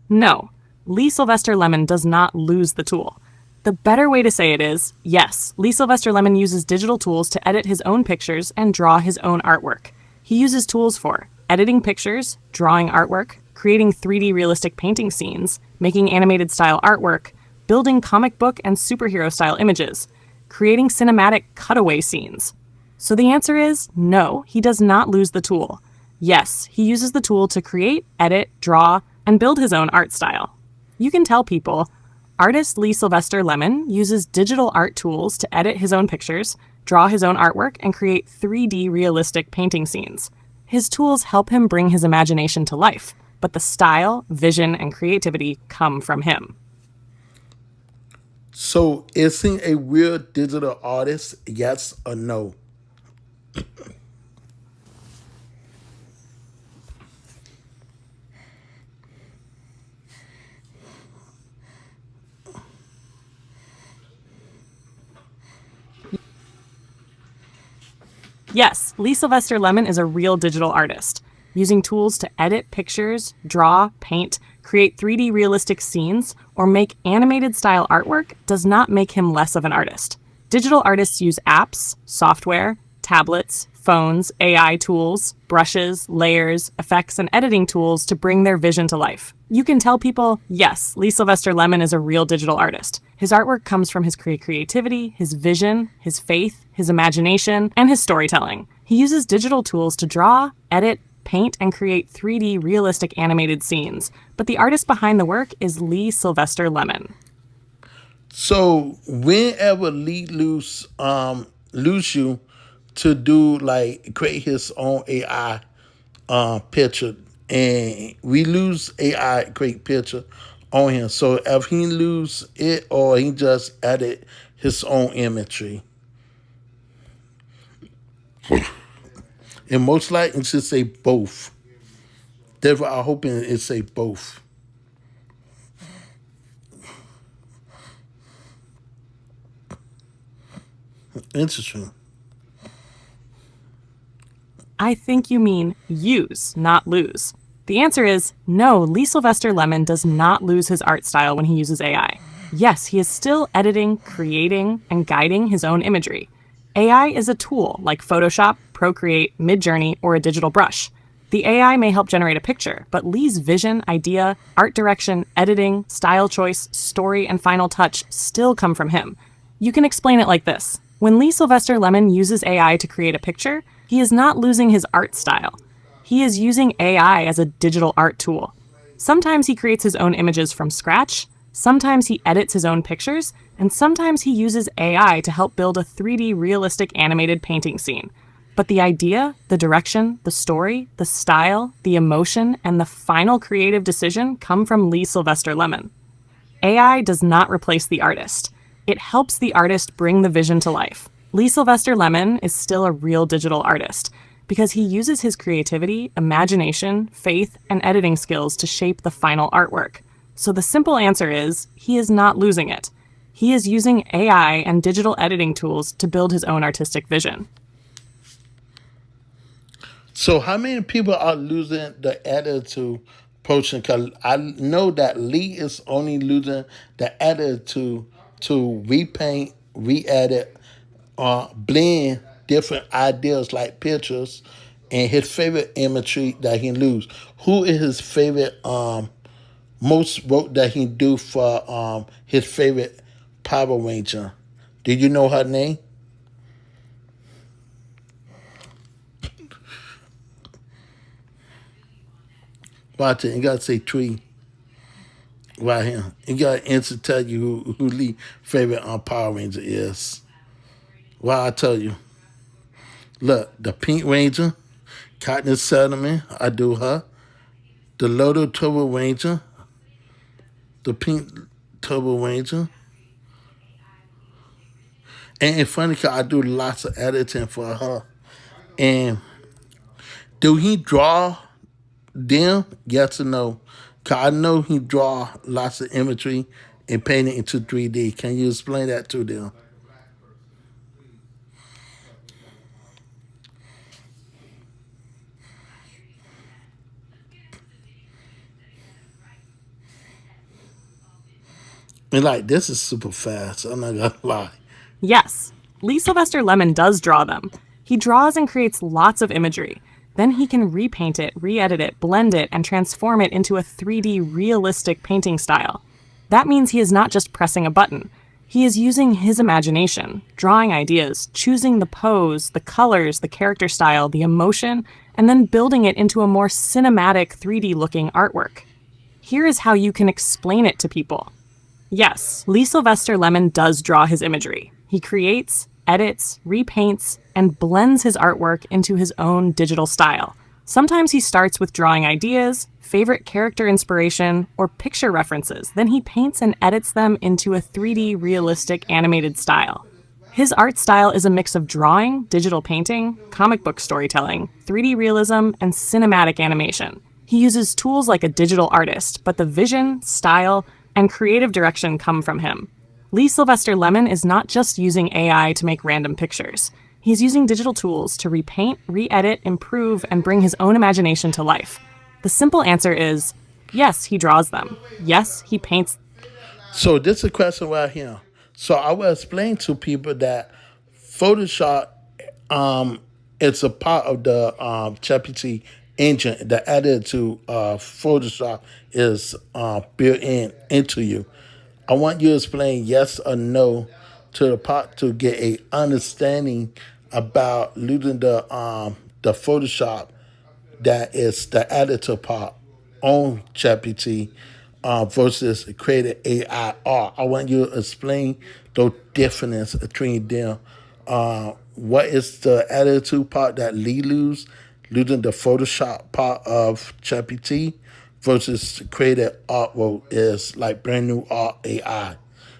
No, Lee Sylvester Lemon does not lose the tool. The better way to say it is, yes, Lee Sylvester Lemon uses digital tools to edit his own pictures and draw his own artwork. He uses tools for editing pictures, drawing artwork, creating 3D realistic painting scenes, making animated style artwork, building comic book and superhero style images, creating cinematic cutaway scenes. So the answer is no, he does not lose the tool. Yes, he uses the tool to create, edit, draw, and build his own art style. You can tell people, artist Lee Sylvester Lemon uses digital art tools to edit his own pictures, draw his own artwork, and create 3D realistic painting scenes. His tools help him bring his imagination to life, but the style, vision, and creativity come from him. So is he a real digital artist? Yes or no? Yes, Lee Sylvester Lemon is a real digital artist. Using tools to edit pictures, draw, paint, create 3D realistic scenes, or make animated style artwork does not make him less of an artist. Digital artists use apps, software, tablets, phones, AI tools, brushes, layers, effects, and editing tools to bring their vision to life. You can tell people, yes, Lee Sylvester Lemon is a real digital artist. His artwork comes from his creativity, his vision, his faith, his imagination, and his storytelling. He uses digital tools to draw, edit, paint, and create 3D realistic animated scenes. But the artist behind the work is Lee Sylvester Lemon. So whenever Lee lose you to do like create his own AI picture, and we lose AI create picture on him. So if he lose it or he just added his own imagery, and most likely it should say both. Therefore, I'm hoping it say both. Interesting. I think you mean use, not lose. The answer is no, Lee Sylvester Lemon does not lose his art style when he uses AI. Yes, he is still editing, creating, and guiding his own imagery. AI is a tool like Photoshop, Procreate, Midjourney, or a digital brush. The AI may help generate a picture, but Lee's vision, idea, art direction, editing, style choice, story, and final touch still come from him. You can explain it like this. When Lee Sylvester Lemon uses AI to create a picture, he is not losing his art style. He is using AI as a digital art tool. Sometimes he creates his own images from scratch, sometimes he edits his own pictures, and sometimes he uses AI to help build a 3D realistic animated painting scene. But the idea, the direction, the story, the style, the emotion, and the final creative decision come from Lee Sylvester Lemon. AI does not replace the artist. It helps the artist bring the vision to life. Lee Sylvester Lemon is still a real digital artist because he uses his creativity, imagination, faith, and editing skills to shape the final artwork. So the simple answer is he is not losing it. He is using AI and digital editing tools to build his own artistic vision. So how many people are losing the attitude portion? Because I know that Lee is only losing the attitude to repaint, re-edit, blend different ideas like pictures and his favorite imagery that he lose. Who is his favorite most work that he do for his favorite Power Ranger? Do you know her name? Watch it. You gotta say tree right here. You gotta answer tell you who Lee favorite Power Ranger is. Well, I tell you. Look, the Pink Ranger, Cotton Settlement, I do her. The Little Turbo Ranger, the Pink Turbo Ranger. And it's funny because I do lots of editing for her. And do he draw them? Yes or no? Because I know he draw lots of imagery and paint it into 3D. Can you explain that to them? And like, this is super fast. I'm not gonna lie. Yes, Lee Sylvester Lemon does draw them. He draws and creates lots of imagery. Then he can repaint it, re-edit it, blend it, and transform it into a 3D realistic painting style. That means he is not just pressing a button. He is using his imagination, drawing ideas, choosing the pose, the colors, the character style, the emotion, and then building it into a more cinematic 3D looking artwork. Here is how you can explain it to people. Yes, Lee Sylvester Lemon does draw his imagery. He creates, edits, repaints, and blends his artwork into his own digital style. Sometimes he starts with drawing ideas, favorite character inspiration, or picture references. Then he paints and edits them into a 3D realistic animated style. His art style is a mix of drawing, digital painting, comic book storytelling, 3D realism, and cinematic animation. He uses tools like a digital artist, but the vision, style, and creative direction come from him. Lee Sylvester Lemon is not just using AI to make random pictures. He's using digital tools to repaint, re-edit, improve, and bring his own imagination to life. The simple answer is yes, he draws them. Yes, he paints. So this is a question right here. So I will explain to people that Photoshop it's a part of the ChatGPT engine. The editor to Photoshop is built into you. I want you to explain yes or no to the part to get a understanding about using the Photoshop that is the editor part on ChatGPT versus created AI art. I want you to explain the difference between them. What is the editor part that Lee losing the Photoshop part of ChatGPT versus created artwork is like brand new art AI.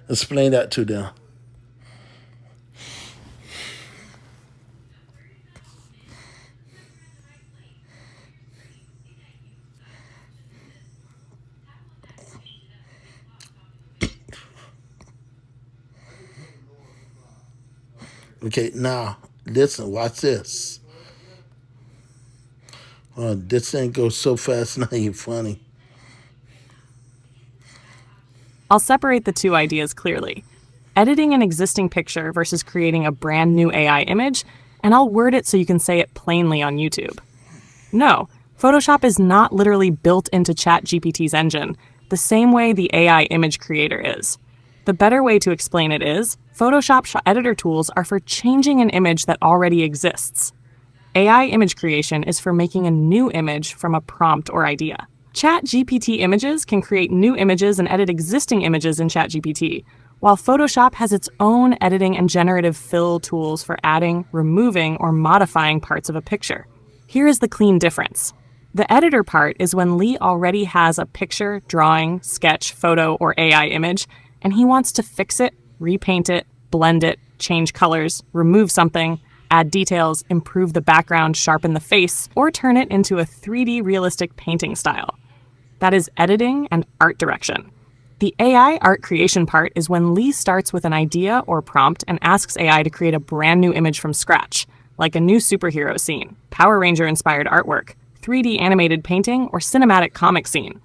Explain that to them. Okay, now listen, watch this. This thing goes so fast now you're funny. I'll separate the two ideas clearly. Editing an existing picture versus creating a brand new AI image, and I'll word it so you can say it plainly on YouTube. No, Photoshop is not literally built into ChatGPT's engine, the same way the AI image creator is. The better way to explain it is, Photoshop editor tools are for changing an image that already exists. AI image creation is for making a new image from a prompt or idea. ChatGPT images can create new images and edit existing images in ChatGPT, while Photoshop has its own editing and generative fill tools for adding, removing, or modifying parts of a picture. Here is the clean difference. The editor part is when Lee already has a picture, drawing, sketch, photo, or AI image, and he wants to fix it, repaint it, blend it, change colors, remove something, add details, improve the background, sharpen the face, or turn it into a 3D realistic painting style. That is editing and art direction. The AI art creation part is when Lee starts with an idea or prompt and asks AI to create a brand new image from scratch, like a new superhero scene, Power Ranger-inspired artwork, 3D animated painting, or cinematic comic scene.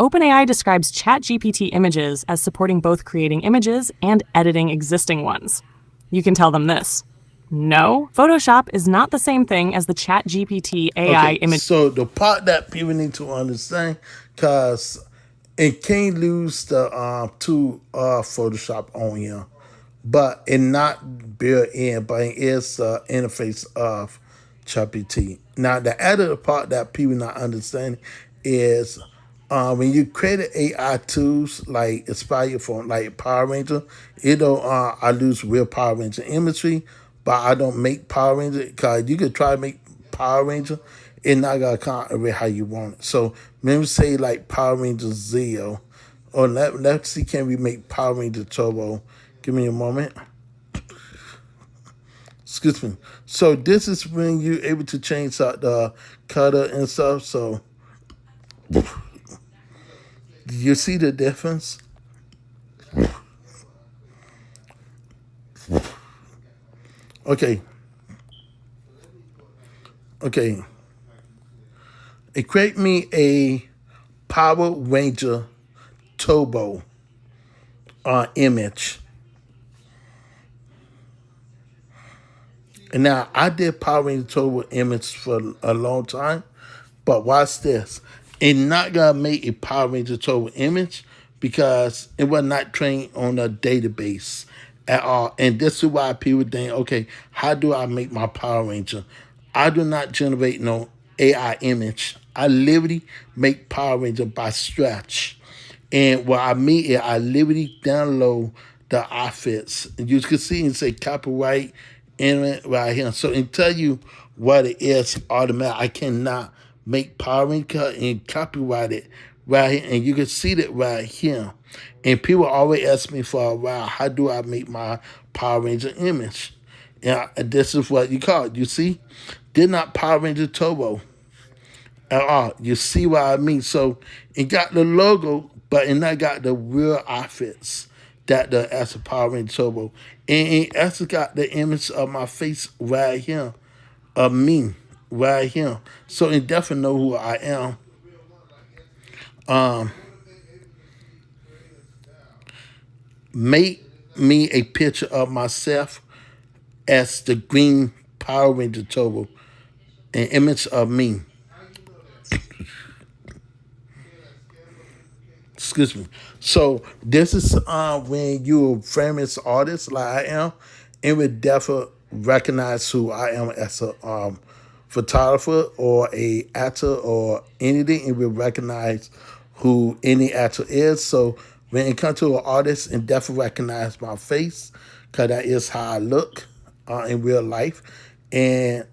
OpenAI describes ChatGPT images as supporting both creating images and editing existing ones. You can tell them this. No, Photoshop is not the same thing as the ChatGPT AI Okay, image. so the part that people need to understand, because it can't lose the to Photoshop on here, but it not built in, but it is the interface of ChatGPT. Now the other part that people not understand is when you create AI tools like inspire from like Power Ranger, I use real Power Ranger imagery, but I don't make Power Ranger because you could try to make Power Ranger, it not gonna come out how you want it. So maybe say like Power Ranger Zeo, or let's see can we make Power Ranger Turbo. Give me a moment. Excuse me. So this is when you're able to change out the color and stuff. So do you see the difference? Okay. Okay. It create me a Power Ranger Turbo image. And now I did Power Ranger Turbo image for a long time, but watch this. It's not gonna make a Power Ranger Turbo image because it was not trained on a database at all. And this is why people think, okay, how do I make my Power Ranger? I do not generate no AI image. I literally make Power Ranger by scratch. And what I mean is I literally download the outfits. You can see and say copyright in it right here. So it tell you what it is automatic. I cannot make Power Ranger and copyright it right here. And you can see that right here. And people always ask me for a while, how do I make my Power Ranger image? And this is what you call it. You see? Did not Power Ranger Turbo at all. You see what I mean? So it got the logo, but it not got the real outfits that the as a Power Ranger Turbo. And it also got the image of my face right here, of me right here. So it definitely know who I am. Make me a picture of myself as the green Power Ranger Turbo, an image of me. Excuse me. So this is when you're a famous artist like I am, it would definitely recognize who I am as a photographer or a actor or anything. It will recognize who any actor is. So when it comes to an artist, it definitely recognize my face because that is how I look in real life. And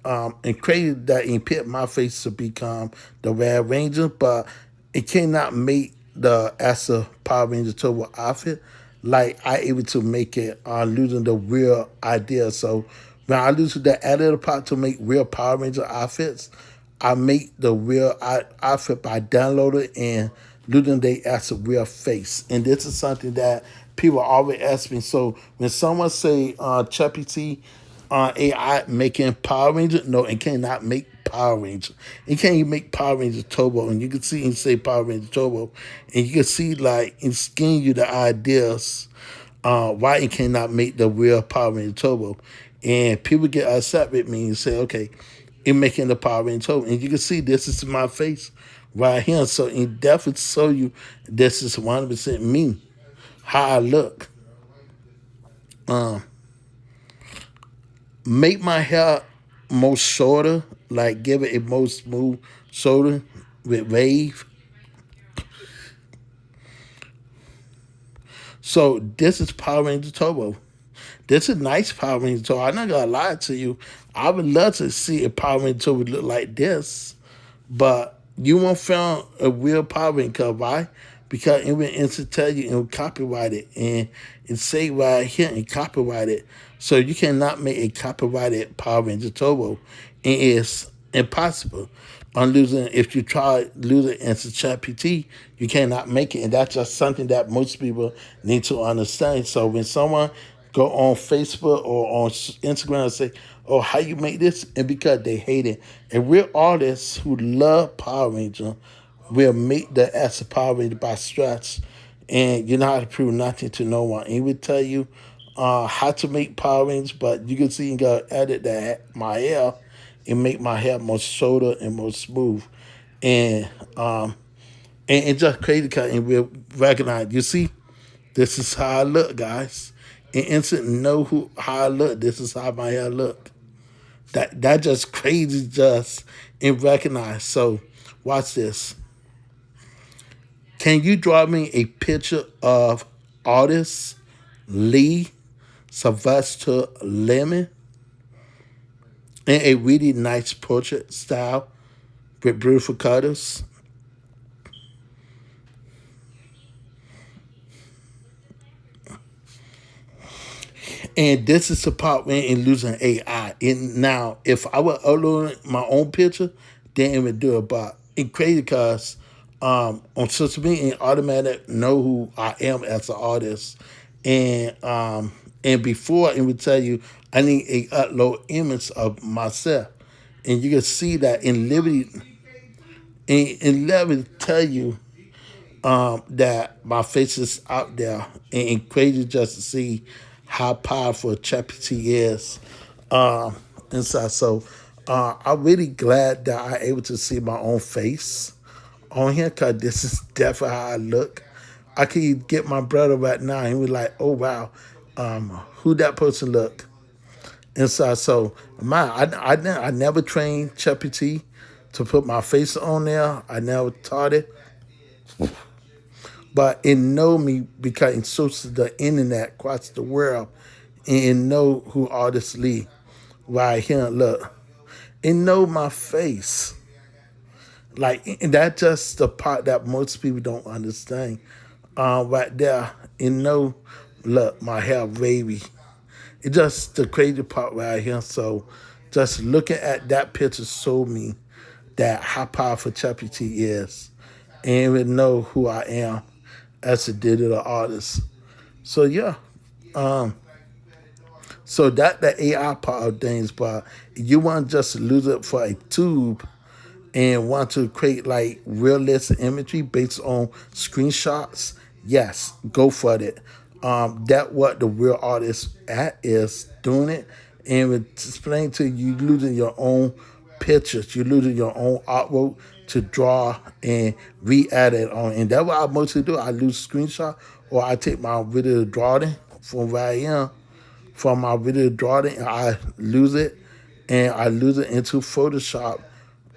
crazy that it pit my face to become the Red Ranger, but it cannot make the Asa Power Ranger Turbo outfit like I able to make it losing the real idea. So when I lose the editor part to make real Power Ranger outfits, I make the real outfit by downloading and losing they as a real face. And this is something that people always ask me. So when someone say ChatGPT AI making Power Ranger, no, it cannot make Power Ranger. It can't even make Power Ranger Turbo. And you can see and say Power Ranger Turbo, and you can see like it's giving you the ideas why it cannot make the real Power Ranger Turbo. And people get upset with me and say, okay, it making the Power Ranger Turbo. And you can see this is my face right here. So it definitely show you this is 100% me, how I look. Make my hair more shorter, like give it a more smooth shoulder with wave. So this is Power Ranger Turbo. This is nice Power Ranger Turbo. I'm not gonna lie to you. I would love to see a Power Ranger Turbo look like this, but you won't find a real Power Ranger cover. Why? Because it will instant tell you and will copyright it and say right here and copyright it. So you cannot make a copyrighted Power Ranger Turbo. It is impossible. On losing, if you try losing into ChatGPT, you cannot make it, and that's just something that most people need to understand. So when someone go on Facebook or on Instagram and say, "Oh, how you make this?" and because they hate it, and real artists who love Power Ranger will make the as a Power Ranger by stretch, and you know how to prove nothing to no one. He would tell you how to make Power Rangers, but you can see you got to edit that my hair and make my hair more shorter and more smooth, and um, and just crazy cut and we'll recognize. You see, this is how I look, guys. And instant know who how I look. This is how my hair look. That just crazy just and recognize. So watch this. Can you draw me a picture of artist Lee Sylvester Lemon in a really nice portrait style with beautiful colors? And this is the part when in losing AI. And now, if I would upload my own picture, then it would do it. But it's crazy because on social media, it automatic know who I am as an artist. And before it would tell you I need a upload image of myself. And you can see that in Liberty, in Liberty tell you that my face is out there, and it's crazy just to see how powerful ChatGPT is. inside. So I'm really glad that I'm able to see my own face on here because this is definitely how I look. I could get my brother right now and he was like, "Oh wow, who that person look?" Inside. So I never trained ChatGPT to put my face on there. I never taught it, but it know me because it sources the internet across the world, and it know who artist Lee right here. Look, it know my face. Like and that's just the part that most people don't understand. Right there, it know. Look, my hair wavy. It's just the crazy part right here. So, just looking at that picture showed me that how powerful ChatGPT is, and it know who I am as a digital artist. So yeah, so that the AI part of things, but you want to just lose it for a tube and want to create like realistic imagery based on screenshots, yes, go for it. That what the real artist at is doing it, and it explain to you losing your own pictures, you're losing your own artwork to draw and re-add it on, and that's what I mostly do. I lose screenshot or I take my video drawing from right here from my video drawing, I lose it and I lose it into Photoshop.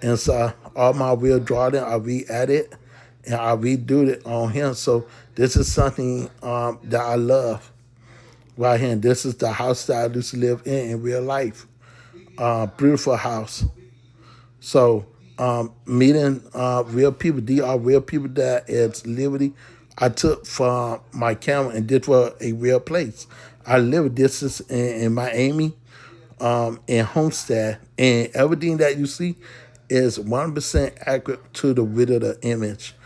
And so all my real drawing, I re-edit and I redo it on him. So this is something that I love right here. And this is the house that I used to live in real life. Beautiful house. So meeting real people, these are real people that it's literally I took from my camera and did for a real place. I live this is in Miami, in Homestead, and everything that you see is 100% accurate to the width of the image.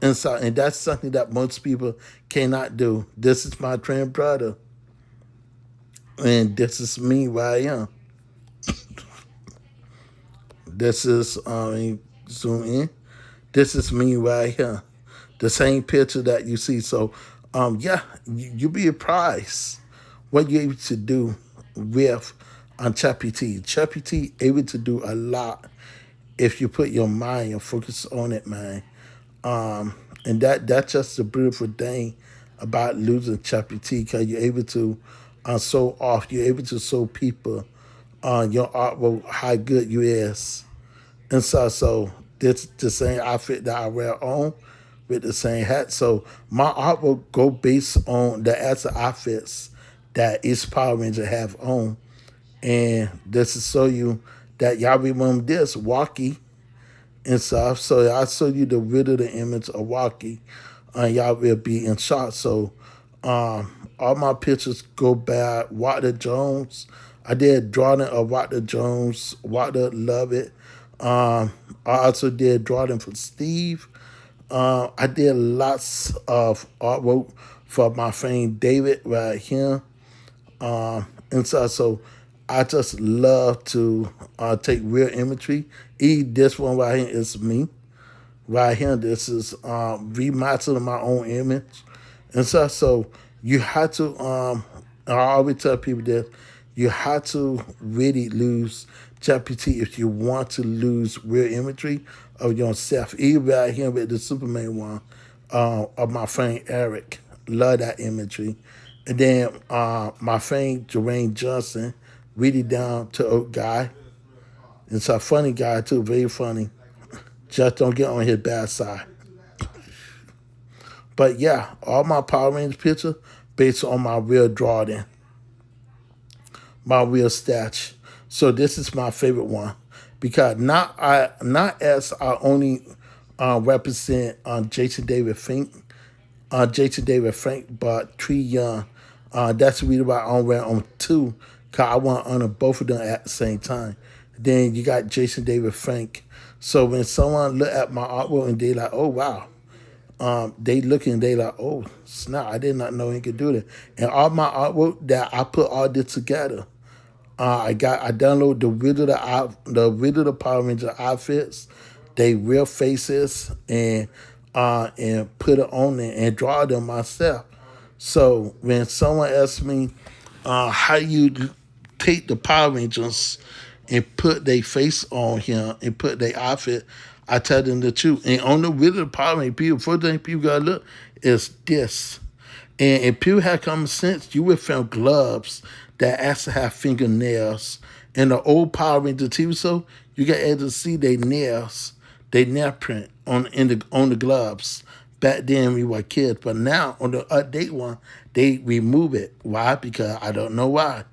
And so, and that's something that most people cannot do. This is my twin brother, and this is me where I am. This is zoom in. This is me right here. The same picture that you see. So, yeah, you be surprised what you're able to do with on ChatGPT. ChatGPT able to do a lot if you put your mind and focus on it, man. And that's just the beautiful thing about losing ChatGPT because you're able to show off. You're able to show people your artwork how good you is. And so this the same outfit that I wear on with the same hat. So my art will go based on the actual outfits that each Power Ranger have on. And this is show you that y'all remember this, Walkie and stuff. So I show you the rid of the image of Walkie. Y'all will be in shot. So all my pictures go by Walter Jones. I did drawing of Walter Jones. Walter love it. I also did drawing for Steve. I did lots of artwork for my friend David right here. And so I just love to take real imagery. This one right here is me. Right here, this is remastered my own image. And so you have to, I always tell people that you have to really lose GPT if you want to lose real imagery of yourself. Even right here with the Superman one of my friend Eric. Love that imagery. And then my friend Dwayne Johnson, really down to earth guy. It's a funny guy too, very funny. Just don't get on his bad side. But yeah, all my Power Rangers pictures based on my real drawing, my real statue. So this is my favorite one because not as I only represent Jason David Fink, but Tree Young. That's the reason why I wear on two, cause I want to honor both of them at the same time. Then you got Jason David Frank. So when someone look at my artwork and they like, oh wow, they looking, they like, oh snap, I did not know he could do that. And all my artwork that I put all this together. I download the rid of the Power Ranger outfits, they real faces, and put it on there and draw them myself. So when someone asks me how you take the Power Rangers and put their face on him and put their outfit, I tell them the truth. And on the with the Power Rangers, people, first thing people gotta look is this. And if people had common sense, you would find gloves that actually have fingernails. In the old Power Ranger TV show, you get able to see their nails, their nail print on the gloves. Back then we were kids, but now on the update one, they remove it. Why? Because I don't know why.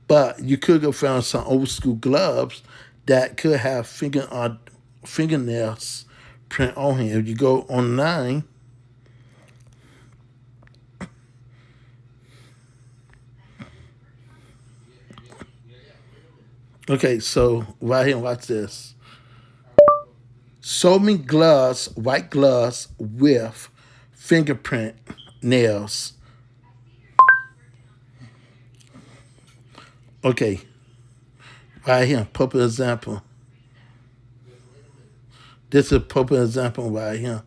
But you could have found some old school gloves that could have fingernails print on here. If you go online, okay, so right here, watch this. So many gloves, white gloves with fingerprint nails. Okay, right here, proper example. This is a proper example right here.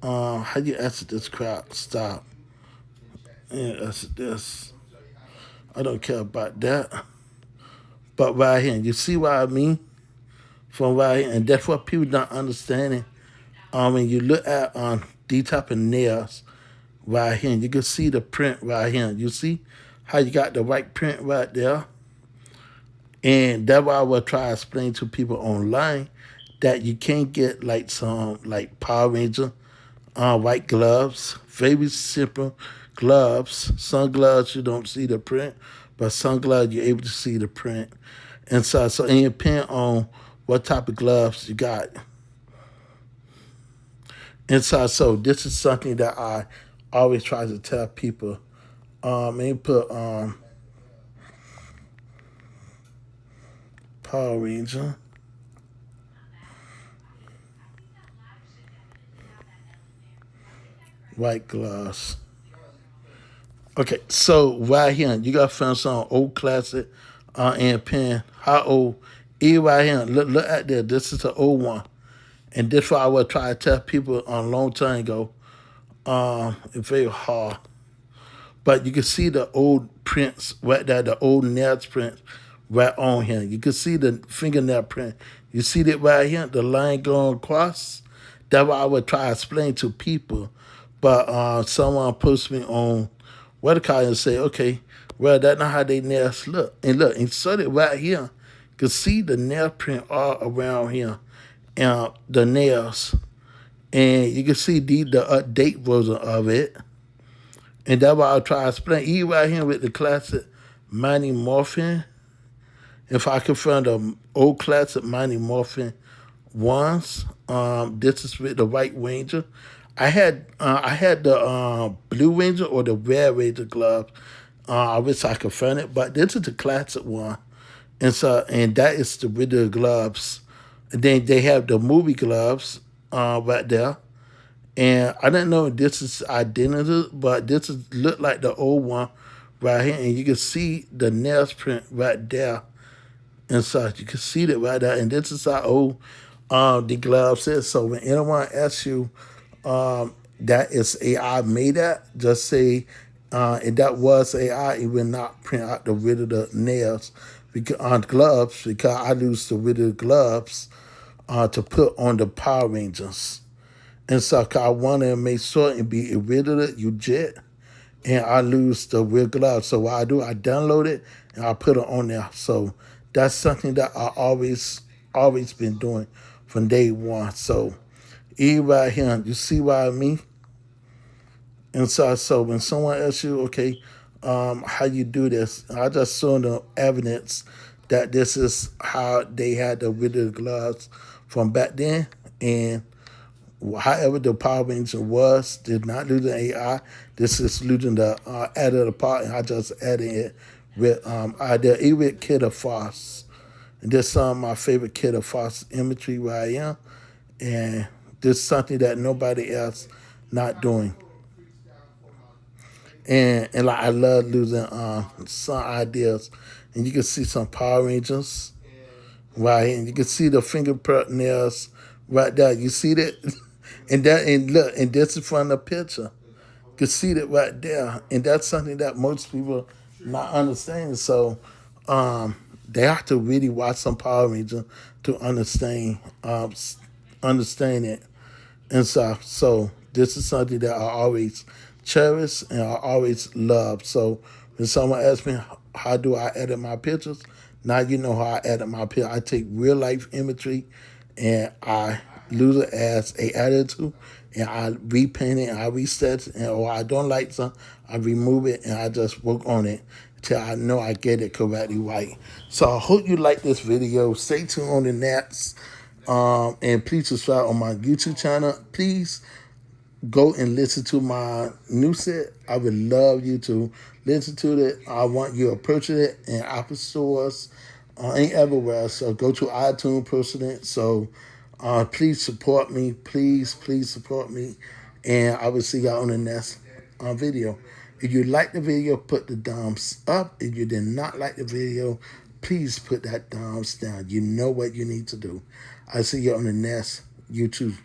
How do you answer this crowd? Stop. Yeah, answer this. I don't care about that. But right here, you see what I mean? From right here, and that's what people don't understand it. When you look at these type of nails right here, you can see the print right here. You see how you got the right print right there? And that's why I will try to explain to people online that you can't get like some like Power Ranger white gloves, very simple gloves. Some gloves you don't see the print, but some gloves you're able to see the print. And so it depends on what type of gloves you got. And so this is something that I always try to tell people. And put Power Ranger. White gloves. Okay, so right here, you got to find some old classic and pen. How old? E right here. Look at this. This is the old one. And this why I would try to tell people a long time ago. It's very hard. But you can see the old prints right there, the old nails prints right on here. You can see the fingernail print. You see that right here, the line going across? That's what I would try to explain to people. But someone posts me on what the call and say, okay, well, that's not how they nails look. And look, insert it right here. You can see the nail print all around here. And the nails. And you can see the update version of it. And that's why I'll try to explain. Even right here with the classic Mighty Morphin. If I could find the old classic Mighty Morphin ones, this is with the White Ranger. I had the Blue Ranger or the Red Ranger gloves. I wish I could find it, but this is the classic one. And that is the regular gloves. And then they have the movie gloves right there. And I didn't know if this is identical, but this is look like the old one right here. And you can see the nails print right there inside. You can see that right there. And this is how old the gloves is. So when anyone asks you that is AI made that, just say if that was AI, it would not print out the rid of the nails because, on gloves because I use the rid of the gloves to put on the Power Rangers. And so I want to make sure and be rid of it, you jet, and I lose the real glove. So what I do, I download it and I put it on there. So that's something that I always been doing from day one. So right here, you see what I mean? And so when someone asks you, okay, how you do this, I just show them evidence that this is how they had the rid of the gloves from back then. And however the Power Ranger was, did not lose the AI. This is losing the added part, and I just added it with the Eric Kidder Foss. And this is some of my favorite Kidder Foss imagery where I am. And this is something that nobody else not doing. And like I love losing some ideas. And you can see some Power Rangers right here. And you can see the fingerprint nails right there. You see that? And look, and this is from the picture. You can see that right there. And that's something that most people not understand. So they have to really watch some Power Ranger to understand it and stuff. So this is something that I always cherish and I always love. So when someone asks me how do I edit my pictures, now you know how I edit my picture. I take real life imagery and I use it as a editor and I repaint it and I reset it and or I don't like something, I remove it and I just work on it till I know I get it correctly right. So I hope you like this video. Stay tuned on the next. And please subscribe on my YouTube channel. Please go and listen to my new set. I would love you to listen to it. I want you to purchase it in Apple stores, ain't everywhere. So go to iTunes, purchase it. So please support me. Please support me. And I will see y'all on the next video. If you like the video, put the thumbs up. If you did not like the video, please put that thumbs down. You know what you need to do. I'll see you on the next YouTube